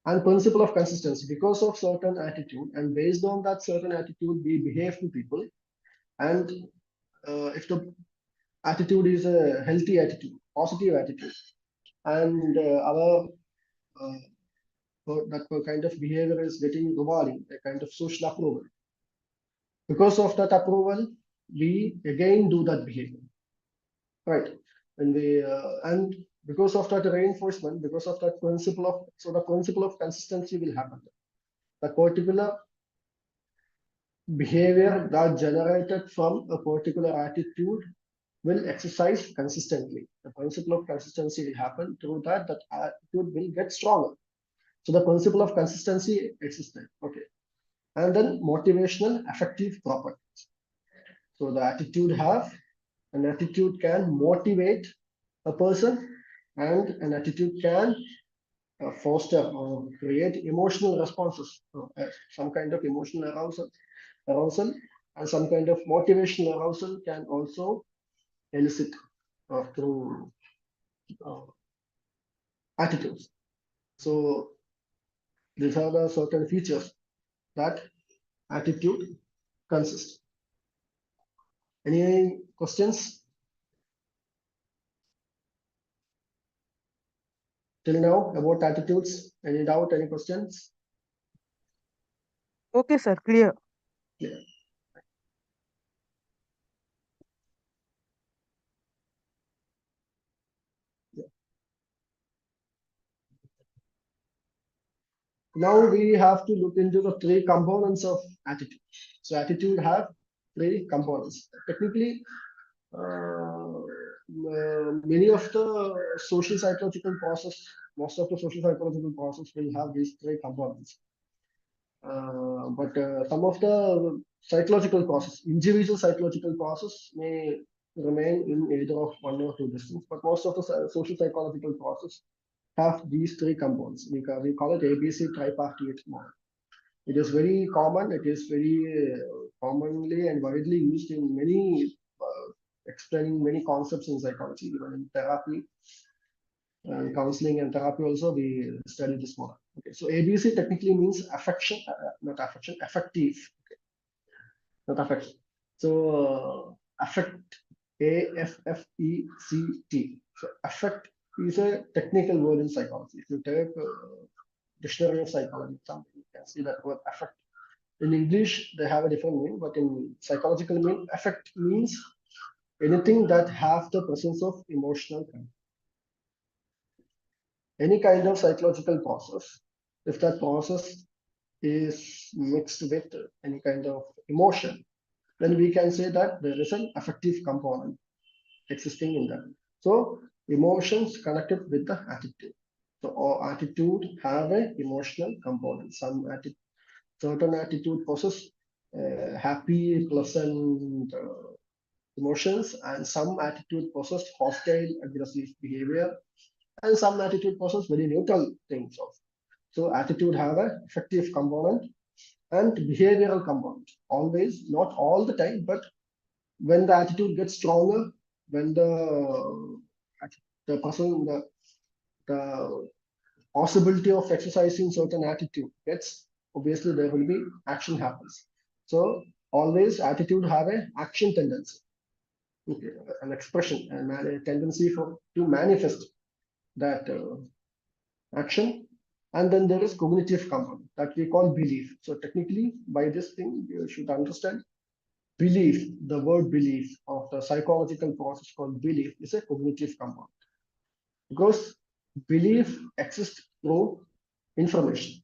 And principle of consistency, because of certain attitude and based on that certain attitude, we behave to people. And if the attitude is a healthy attitude, positive attitude, and our that kind of behavior is getting rewarding, a kind of social approval. Because of that approval, we again do that behavior, right? And because of that reinforcement, because of that principle of, so the principle of consistency will happen. The particular behavior that generated from a particular attitude will exercise consistently. The principle of consistency will happen through that attitude will get stronger. So the principle of consistency exists there. Okay. And then motivational affective properties. So the an attitude can motivate a person, and an attitude can foster or create emotional responses, some kind of emotional arousal, and some kind of motivational arousal can also elicit through attitudes. So these are the certain features that attitude consists. Any questions till now about attitudes? Any doubt, any questions? Okay, sir, clear. Yeah. Now we have to look into the three components of attitude. So attitude have three components. Technically, many of the social psychological process, most of the social psychological process will have these three components. But some of the psychological process, individual psychological process may remain in either of one or two disciplines, but most of the social psychological process have these three components. We call it ABC tripartite model. It is very common. It is very commonly and widely used in many explaining many concepts in psychology, even in therapy and counseling and therapy also we study this model. Okay, so ABC technically means affection, not affection, affective, okay. Not affection. So affect, AFFECT. So affect is a technical word in psychology. If you take dictionary of psychology, something you can see that word affect. In English, they have a different meaning, but in psychological meaning, affect means anything that have the presence of emotional content. Any kind of psychological process, if that process is mixed with any kind of emotion, then we can say that there is an affective component existing in that. So emotions connected with the attitude. So our attitude have a emotional component. Certain attitude possess happy, pleasant emotions, and some attitude possess hostile, aggressive behavior, and some attitude possess very neutral things also. So attitude have a affective component and behavioral component. Always, not all the time, but when the attitude gets stronger, when the person the possibility of exercising certain attitude gets, obviously there will be action happens. So always attitude have a action tendency, okay, an expression and a tendency to manifest that action. And then there is cognitive component that we call belief. So technically, by this thing, you should understand belief, the word belief of the psychological process called belief is a cognitive component. Because belief exists through information.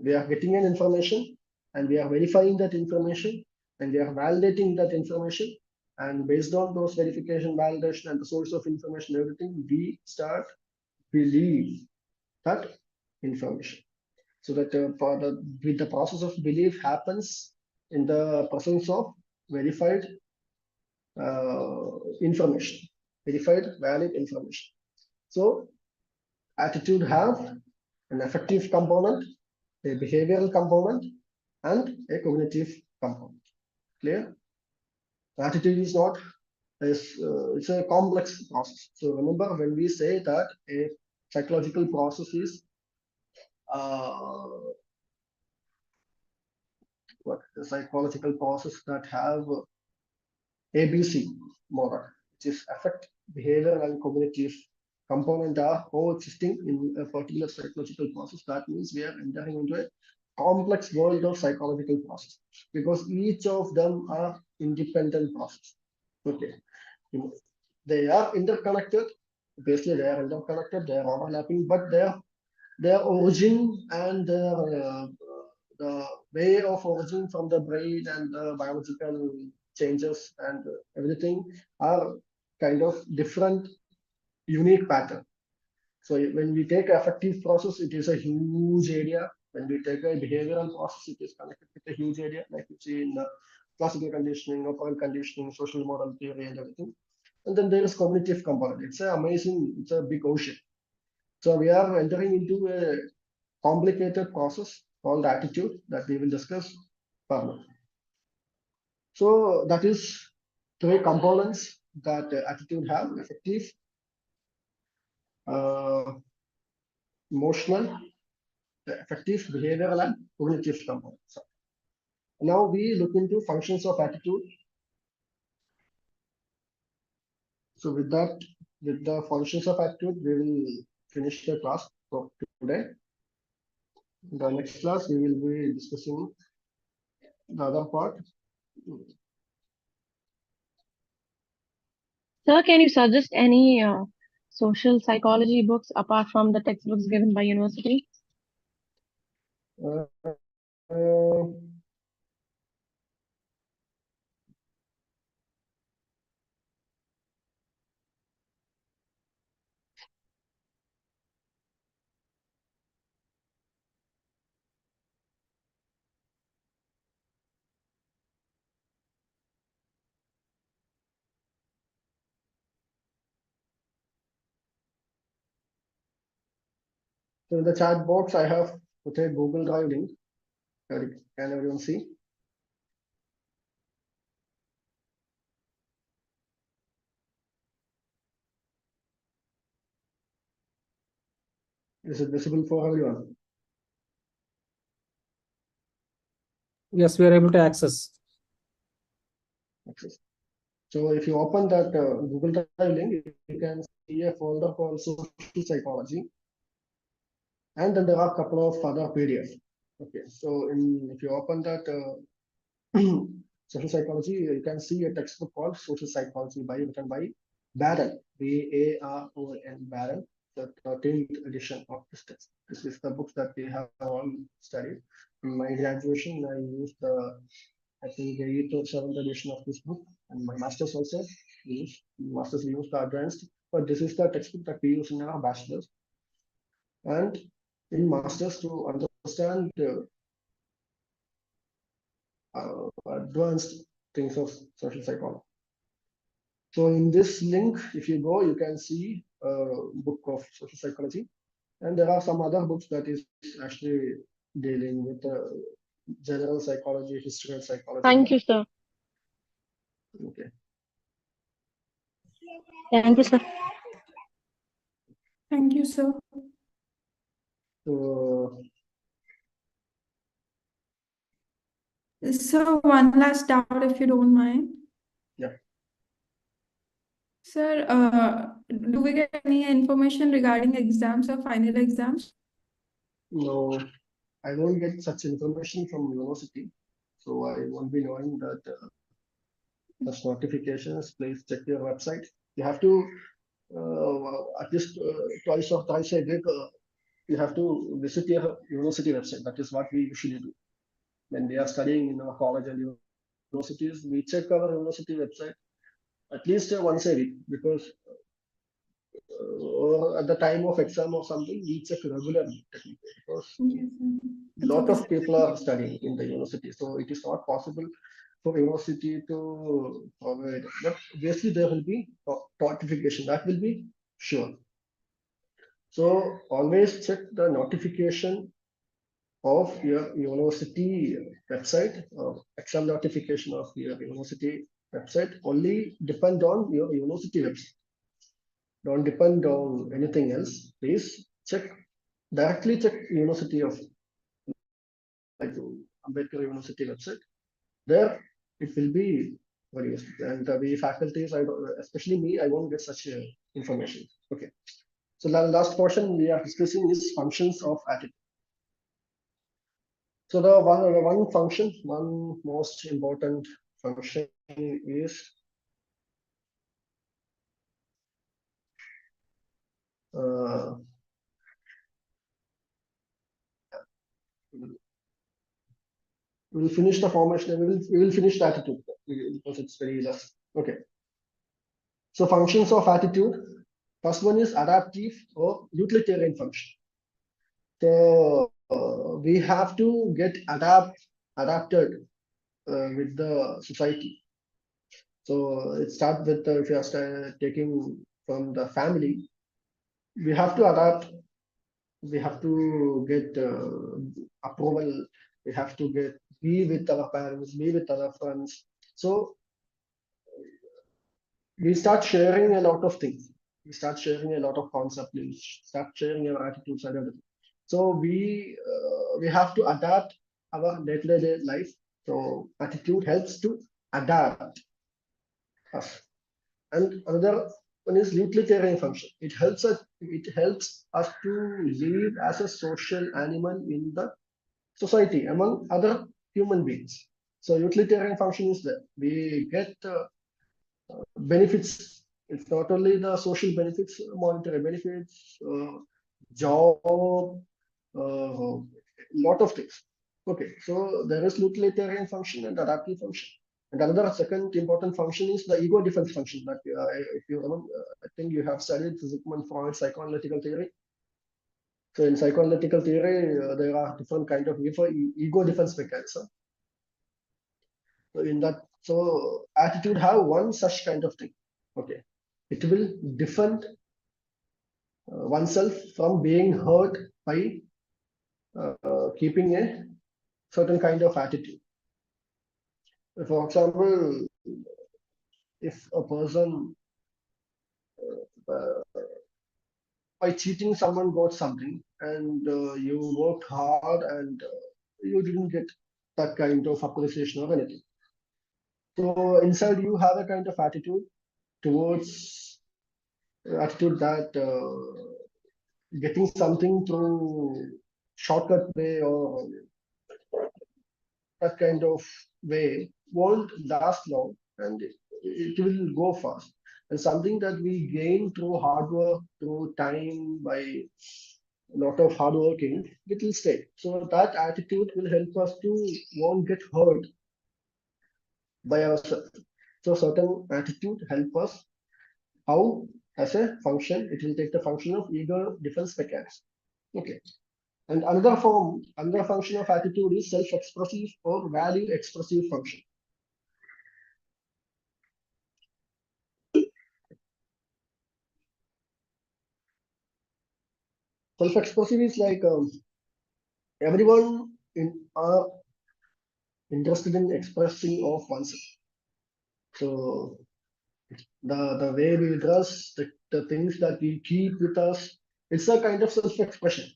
We are getting an information and we are verifying that information and we are validating that information. And based on those verification, validation, and the source of information, everything, we start believe that information. So that with the process of belief happens in the presence of verified information, verified valid information. So attitude have an affective component, a behavioral component, and a cognitive component. Clear? Attitude is not it's a complex process. So remember, when we say that a psychological process is what the psychological process that have ABC model, which is affect, behavior, and cognitive component are coexisting in a particular psychological process. That means we are entering into a complex world of psychological process because each of them are independent process. Okay, they are interconnected. Basically, they are interconnected. They are overlapping, but their origin and the way of origin from the brain and the biological changes and everything are kind of different, unique pattern. So when we take affective process, it is a huge area. When we take a behavioral process, it is connected with a huge area, like you see in the classical conditioning, operant conditioning, social model theory, and everything. And then there is cognitive component. It's an amazing, it's a big ocean. So we are entering into a complicated process called attitude that we will discuss further. So that is three components that attitude have: affective, emotional, affective, behavioral, and cognitive components. Now we look into functions of attitude. So with that, with the functions of attitude, we will finish the class for today. In the next class, we will be discussing the other part. Sir, can you suggest any social psychology books apart from the textbooks given by university? Uh, So in the chat box, I have put a Google Drive link. Can everyone see? Is it visible for everyone? Yes, we are able to access. Access. So if you open that Google Drive link, you can see a folder called Social Psychology. And then there are a couple of other PDFs. Okay, so if you open that social psychology, you can see a textbook called Social Psychology written by Barron, Baron, Barron, the 13th edition of this text. This is the book that we have all studied. In my graduation, I used I think the 8th or 7th edition of this book, and my master's also used. Masters we used the advanced, but this is the textbook that we use in our bachelor's. And in masters, to understand advanced things of social psychology. So in this link, if you go, you can see a book of social psychology, and there are some other books that is actually dealing with general psychology, historical psychology. Thank you, sir. Okay. Thank you, sir. Thank you, sir. So Sir, one last doubt, if you don't mind. Yeah. Sir, do we get any information regarding exams or final exams? no, I won't get such information from university, so I won't be knowing that such notifications. Please check your website. You have to at least twice or thrice a week. You have to visit your university website. That is what we usually do when we are studying in our college and universities. We check our university website at least once a week, because or at the time of exam or something, we check regularly because Yes, sir. a lot of people are studying in the university, so it is not possible for university to provide. But obviously there will be notification, that will be sure. So always check the notification of your university website, exam notification of your university website. Only depend on your university website. Don't depend on anything else. Please directly check University of, like, Ambedkar University website. There it will be very useful. And we faculties, especially me, I won't get such information. Okay. So the last portion we are discussing is functions of attitude. So the one function, one most important function is we'll finish the formation. We will finish the attitude because it's very less. Okay. So functions of attitude. First one is adaptive or utilitarian function. So we have to get adapted with the society. So it starts with if you are taking from the family, we have to adapt. We have to get approval. We have to be with our parents, be with our friends. So we start sharing a lot of things. We start sharing a lot of concepts. We start sharing our attitudes and everything. So we have to adapt our day-to-day life. So attitude helps to adapt us. And another one is utilitarian function. It helps us to live as a social animal in the society among other human beings. So utilitarian function is that we get benefits. It's not only the social benefits, monetary benefits, job, lot of things. Okay, so there is utilitarian function and adaptive function. And another second important function is the ego defense function. That if you remember, I think you have studied Sigmund Freud's psychoanalytical theory. So in psychoanalytical theory, there are different kind of ego defense mechanism. So in that, so attitude have one such kind of thing. Okay, it will defend oneself from being hurt by keeping a certain kind of attitude. For example, if a person by cheating someone got something, and you worked hard and you didn't get that kind of appreciation or anything. So inside you have a kind of attitude towards that getting something through shortcut way or that kind of way won't last long, and it will go fast. And something that we gain through hard work, through time, by a lot of hard working, it will stay. So that attitude will help us to won't get hurt by ourselves. So certain attitude help us how as a function, it will take the function of ego defense mechanism. Okay. And another function of attitude is self-expressive or value-expressive function. Self-expressive is like everyone are interested in expressing of oneself. So the way we dress, the things that we keep with us, it's a kind of self-expression.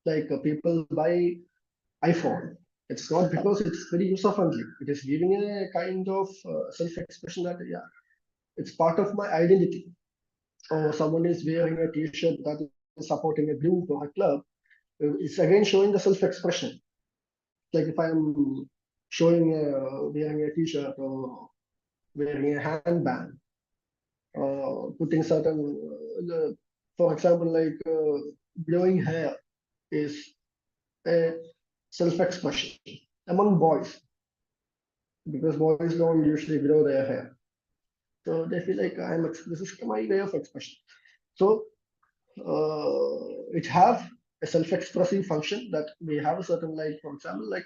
Like people buy iPhone. It's not because it's very user-friendly. It is giving a kind of self-expression that yeah, it's part of my identity. Or someone is wearing a T-shirt that is supporting a group or a club. It's again showing the self-expression. Like if I'm showing wearing a T-shirt or wearing a handband, or putting certain, for example, like growing hair is a self-expression among boys, because boys don't usually grow their hair. So they feel like this is my way of expression. So it have a self-expressive function that we have a certain, like for example, like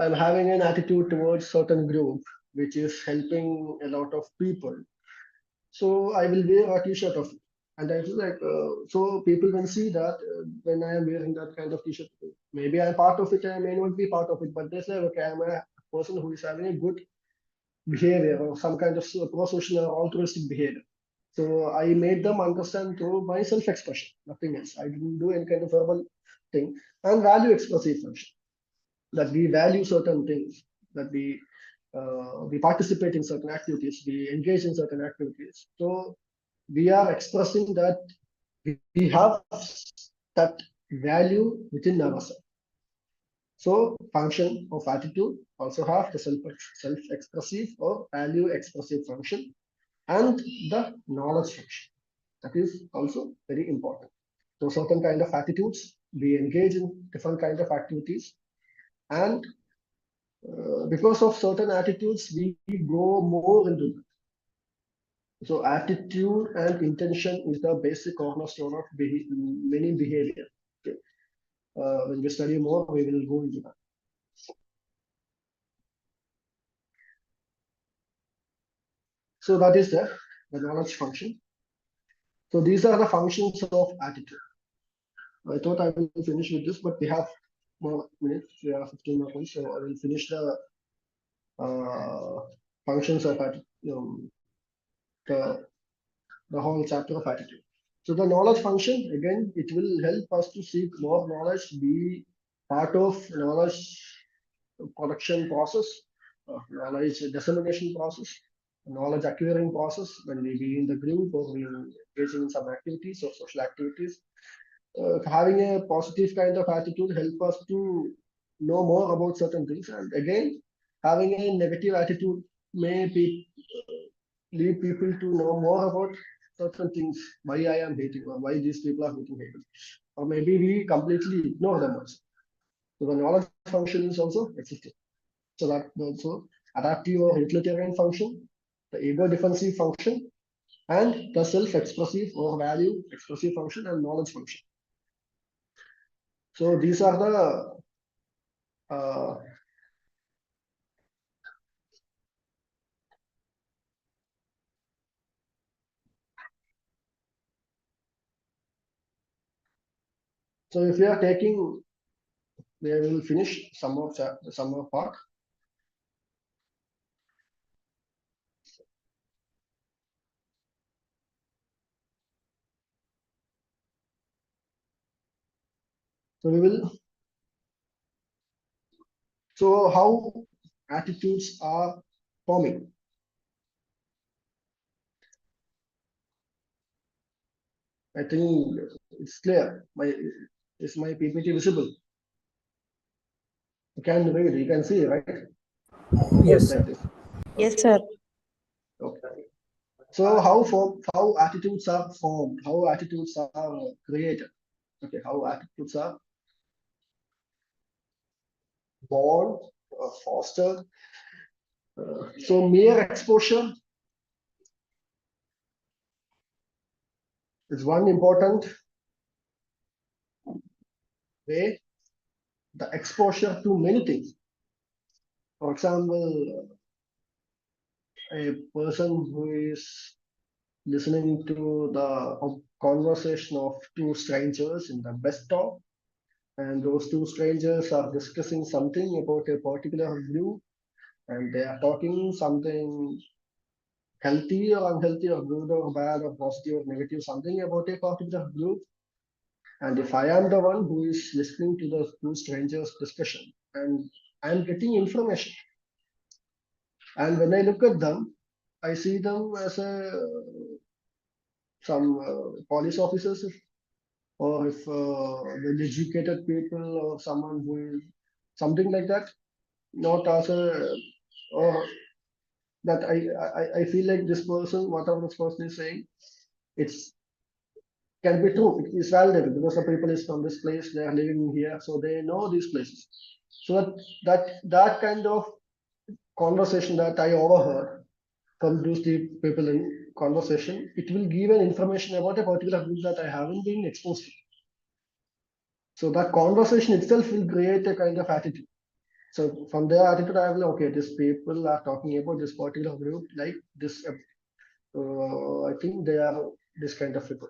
I'm having an attitude towards certain group which is helping a lot of people. So I will wear a T-shirt of it. And I feel like, so people will see that when I am wearing that kind of T-shirt, maybe I'm part of it, I may not be part of it, but they say, okay, I'm a person who is having a good behavior or some kind of pro-social or altruistic behavior. So I made them understand through my self-expression, nothing else. I didn't do any kind of verbal thing. And value expressive function, that we value certain things, that we participate in certain activities, we engage in certain activities. So we are expressing that we have that value within ourselves. So function of attitude also have the self-expressive or value expressive function, and the knowledge function. That is also very important. So certain kind of attitudes, we engage in different kind of activities, and because of certain attitudes, we go more into that. So attitude and intention is the basic cornerstone of many behavior. Okay. When we study more, we will go into that. So that is the knowledge function. So these are the functions of attitude. I thought I will finish with this, but we have more minutes. We have 15 more minutes, so I will finish the functions of attitude, the whole chapter of attitude. So the knowledge function, again, it will help us to seek more knowledge, be part of knowledge production process, knowledge dissemination process, knowledge acquiring process when we be in the group or we engaging in some activities or social activities. Having a positive kind of attitude help us to know more about certain things. And again, having a negative attitude may be lead people to know more about certain things, why I am hating or why these people are making hatred. Or maybe we completely ignore them also. So the knowledge function is also existing. So that also adaptive or utilitarian function, the ego defensive function, and the self-expressive or value expressive function and knowledge function. So these are the so if we are taking, we will finish some of part. So we will. So how attitudes are forming? I think it's clear. Is my PPT visible? You can read, you can see, right? Yes, sir. Like this. Yes, sir. Okay. So how attitudes are formed, how attitudes are created. Okay, how attitudes are born or fostered. So mere exposure is one important way. The exposure to many things. For example, a person who is listening to the conversation of two strangers in the bus stop, and those two strangers are discussing something about a particular view, and they are talking something healthy or unhealthy or good or bad or positive or negative, something about a particular group. And if I am the one who is listening to the two strangers' discussion and I am getting information, and when I look at them, I see them as some police officers, or if well-educated people or someone who is something like that, not as a or that I feel like this person, whatever this person is saying, it's can be true. It is validated because the people is from this place, they are living here, so they know these places. So that kind of conversation that I overheard from those people in conversation, it will give an information about a particular group that I haven't been exposed to. So that conversation itself will create a kind of attitude. So from their attitude, I will, okay, these people are talking about this particular group like this. I think they are this kind of people.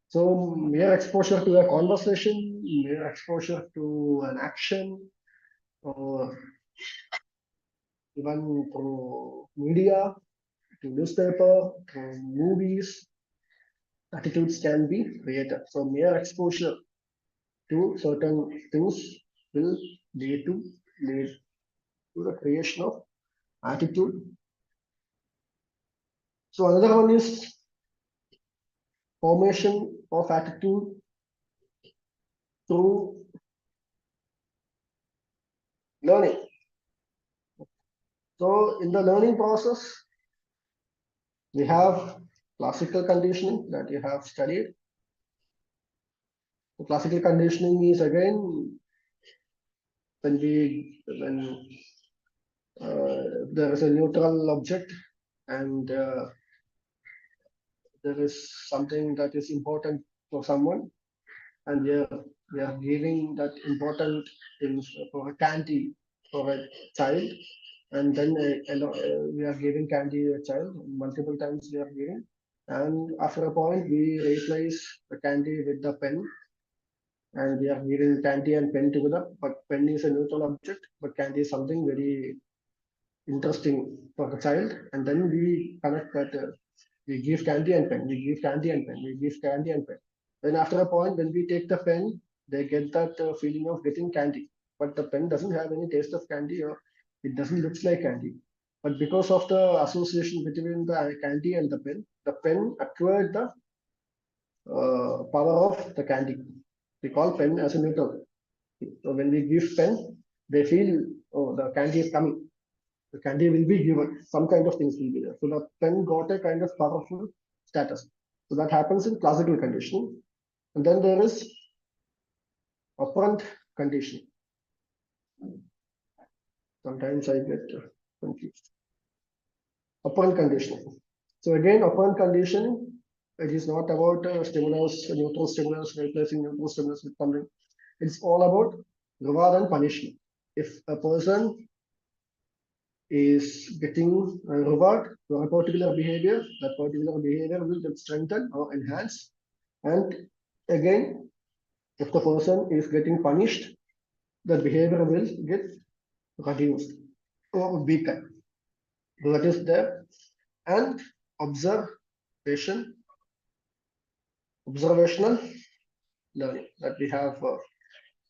So mere exposure to a conversation, mere exposure to an action, or even through media, to newspaper, through movies, attitudes can be created. So mere exposure to certain things will lead to the creation of attitude. So another one is formation of attitude through learning. So in the learning process, we have classical conditioning that you have studied. The classical conditioning is again when there is a neutral object and there is something that is important for someone, and we are giving that important things for a candy for a child, and then we are giving candy to a child multiple times we are giving, and after a point we replace the candy with the pen, and we are giving candy and pen together, but pen is a neutral object, but candy is something very interesting for the child, and then we connect that we give candy and pen, we give candy and pen, we give candy and pen. Then after a point, when we take the pen, they get that feeling of getting candy, but the pen doesn't have any taste of candy, or it doesn't look like candy. But because of the association between the candy and the pen acquired the power of the candy. We call pen as a neutral. So when we give pen, they feel, oh, the candy is coming. The candy will be given. Some kind of things will be there. So the pen got a kind of powerful status. So that happens in classical conditioning. And then there is operant conditioning. Sometimes I get confused. Operant conditioning. So again, operant conditioning, it is not about stimulus, neutral stimulus, replacing neutral stimulus with something. It's all about reward and punishment. If a person is getting a reward for a particular behavior, that particular behavior will get strengthened or enhanced. And again, if the person is getting punished, the behavior will get reduced or weakened. So that is there. And observational learning that we have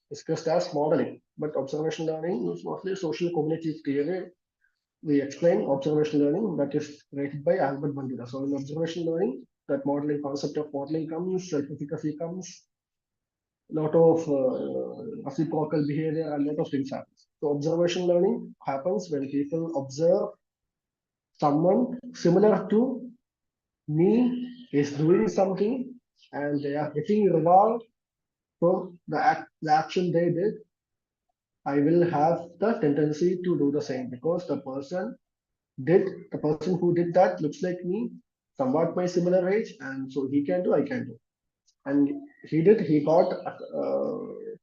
discussed as modeling. But observational learning is mostly social cognitive theory. We explain observational learning that is created by Albert Bandura. So in observational learning, that modeling concept of modeling comes, self-efficacy comes, lot of reciprocal behavior and lot of things happen. So observation learning happens when people observe someone similar to me is doing something and they are getting reward from the action they did. I will have the tendency to do the same because the person who did that looks like me, somewhat my similar age, and so he can do, I can do. And he got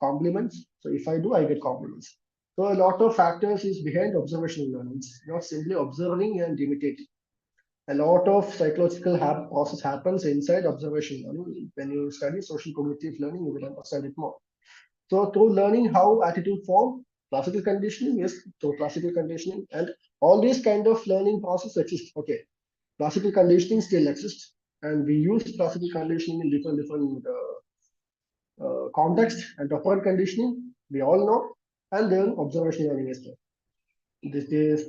compliments. So if I do, I get compliments. So a lot of factors is behind observational learning. It's not simply observing and imitating. A lot of psychological process happens inside observation learning. When you study social cognitive learning, you will understand it more. So through learning how attitude form, classical conditioning, yes, so classical conditioning and all these kind of learning process exist. Okay, classical conditioning still exists, and we use classical conditioning in different context and operant conditioning. We all know, and then observation learning is there. This is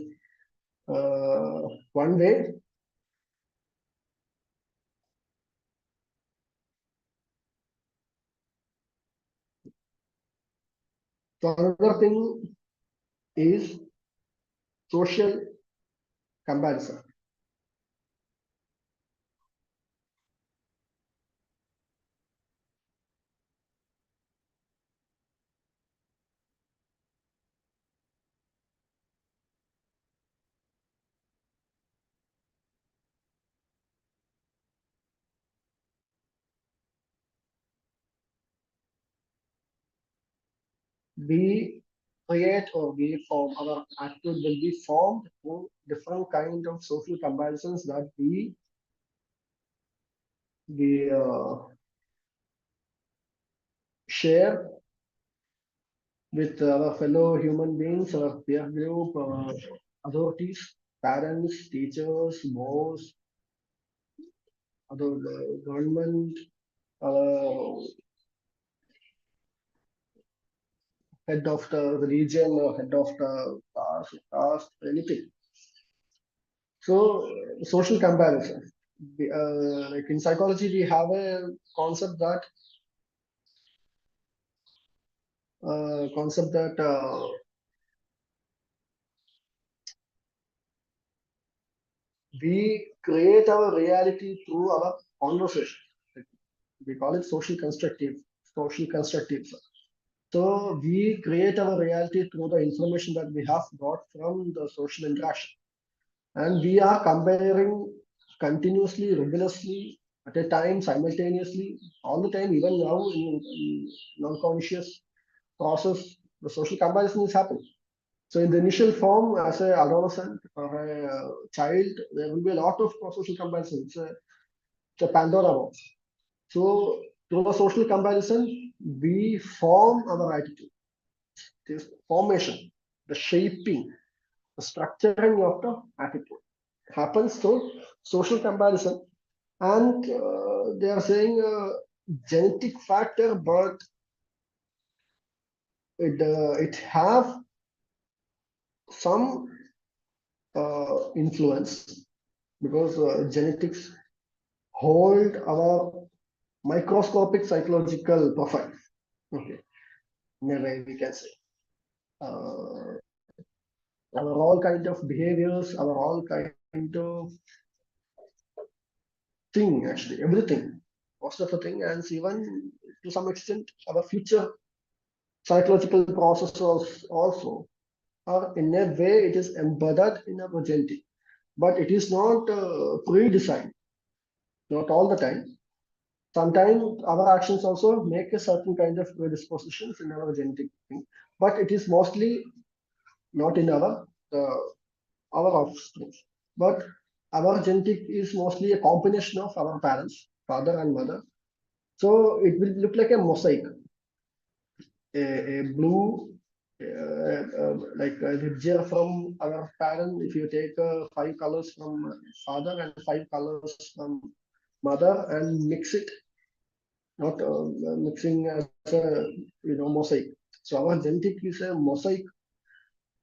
one way. So another thing is social comparison. We create or we form, our attitude will be formed through different kind of social comparisons that we share with our fellow human beings, our peer group, authorities, parents, teachers, boss, other government, head of the religion or head of the caste, anything. So social comparison. Like in psychology, we have a concept that we create our reality through our conversation. We call it social constructive. So we create our reality through the information that we have got from the social interaction. And we are comparing continuously, rigorously, at a time, simultaneously, all the time, even now in non-conscious process, the social comparison is happening. So in the initial form, as an adolescent or a child, there will be a lot of social comparison. It's a Pandora box. So through the social comparison, we form our attitude. This formation, the shaping, the structuring of the attitude happens through social comparison. And they are saying genetic factor, but it have some influence because genetics hold our microscopic psychological profile. Okay, in a way we can say our all kind of behaviors, our all kind of thing, actually everything, most of the thing, and even to some extent our future psychological processes also are in a way it is embedded in our genetic, but it is not pre-designed, not all the time. Sometimes our actions also make a certain kind of predispositions in our genetic thing, but it is mostly not in our offspring. But our genetic is mostly a combination of our parents, father and mother. So it will look like a mosaic, a blue, like a picture from our parent. If you take 5 colors from father and 5 colors from mother and mix it, not mixing as a mosaic. So our genetic is a mosaic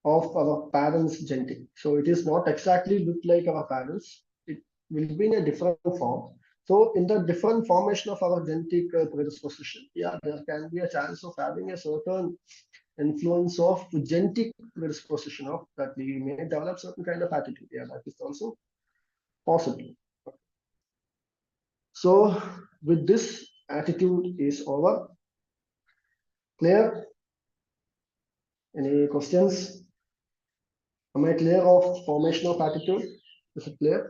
of our parents' genetic. So it is not exactly look like our parents. It will be in a different form. So in the different formation of our genetic predisposition, yeah, there can be a chance of having a certain influence of genetic predisposition of that we may develop certain kind of attitude. Yeah, that is also possible. So with this, attitude is over. Clear? Any questions? Am I clear of formation of attitude? Is it clear?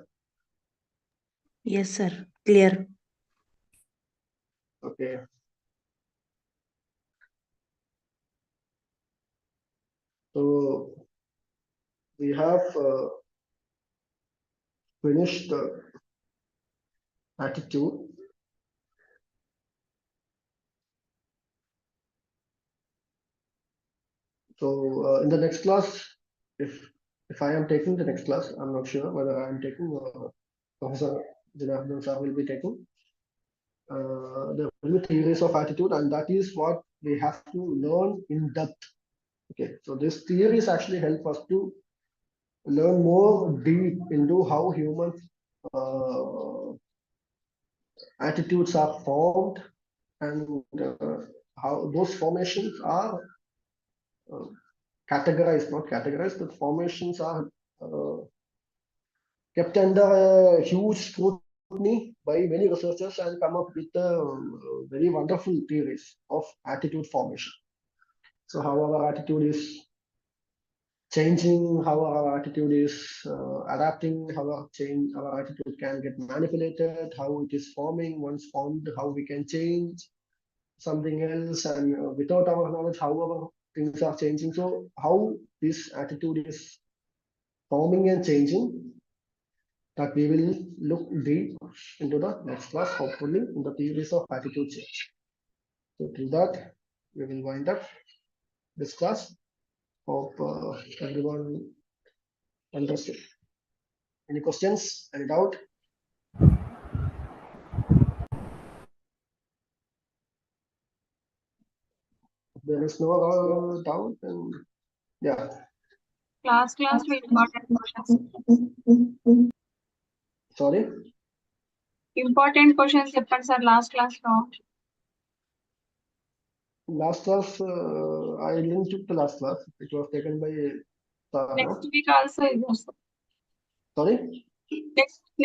Yes, sir. Clear. Okay. So we have finished the attitude. So in the next class, if I am taking the next class, I'm not sure whether I am taking or Professor Janardhan sir will be taking. There will be theories of attitude, and that is what we have to learn in depth. Okay, so this theories actually help us to learn more deep into how human attitudes are formed and how those formations are categorized, not categorized, but formations are kept under a huge scrutiny by many researchers and come up with very wonderful theories of attitude formation. So how our attitude is changing, how our attitude is adapting, how our attitude can get manipulated, how it is forming, once formed, how we can change something else, and without our knowledge, how our things are changing. So how this attitude is forming and changing, that we will look deep into the next class, hopefully in the theories of attitude change. So till that, we will wind up this class. Hope everyone understood. Any questions? Any doubt? If there is no doubt, then yeah. Class with important questions. Sorry. Important questions చెప్పండి sir last class లో. Last class, I didn't took the last class. It was taken by Next week also is there, sir. Sorry.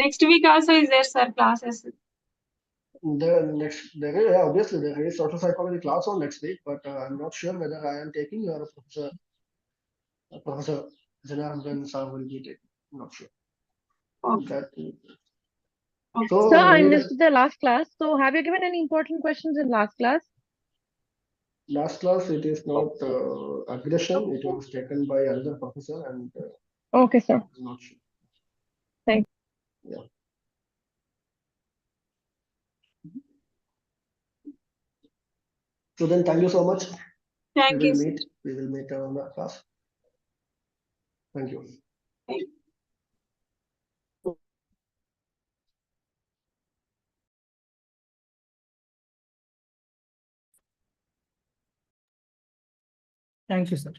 Next week also is there, sir, classes. Obviously there is social psychology class on next week, but I'm not sure whether I am taking or Professor Janardhan sir will be taking. I'm not sure. Okay. So Sir, I any missed the last class. So have you given any important questions in last class? last class, it is not aggression. It was taken by another professor, and Okay, sir. I'm not sure. Thank you. Yeah. So then, thank you so much. Thank you. We will meet on the class. Thank you. Thank you, sir.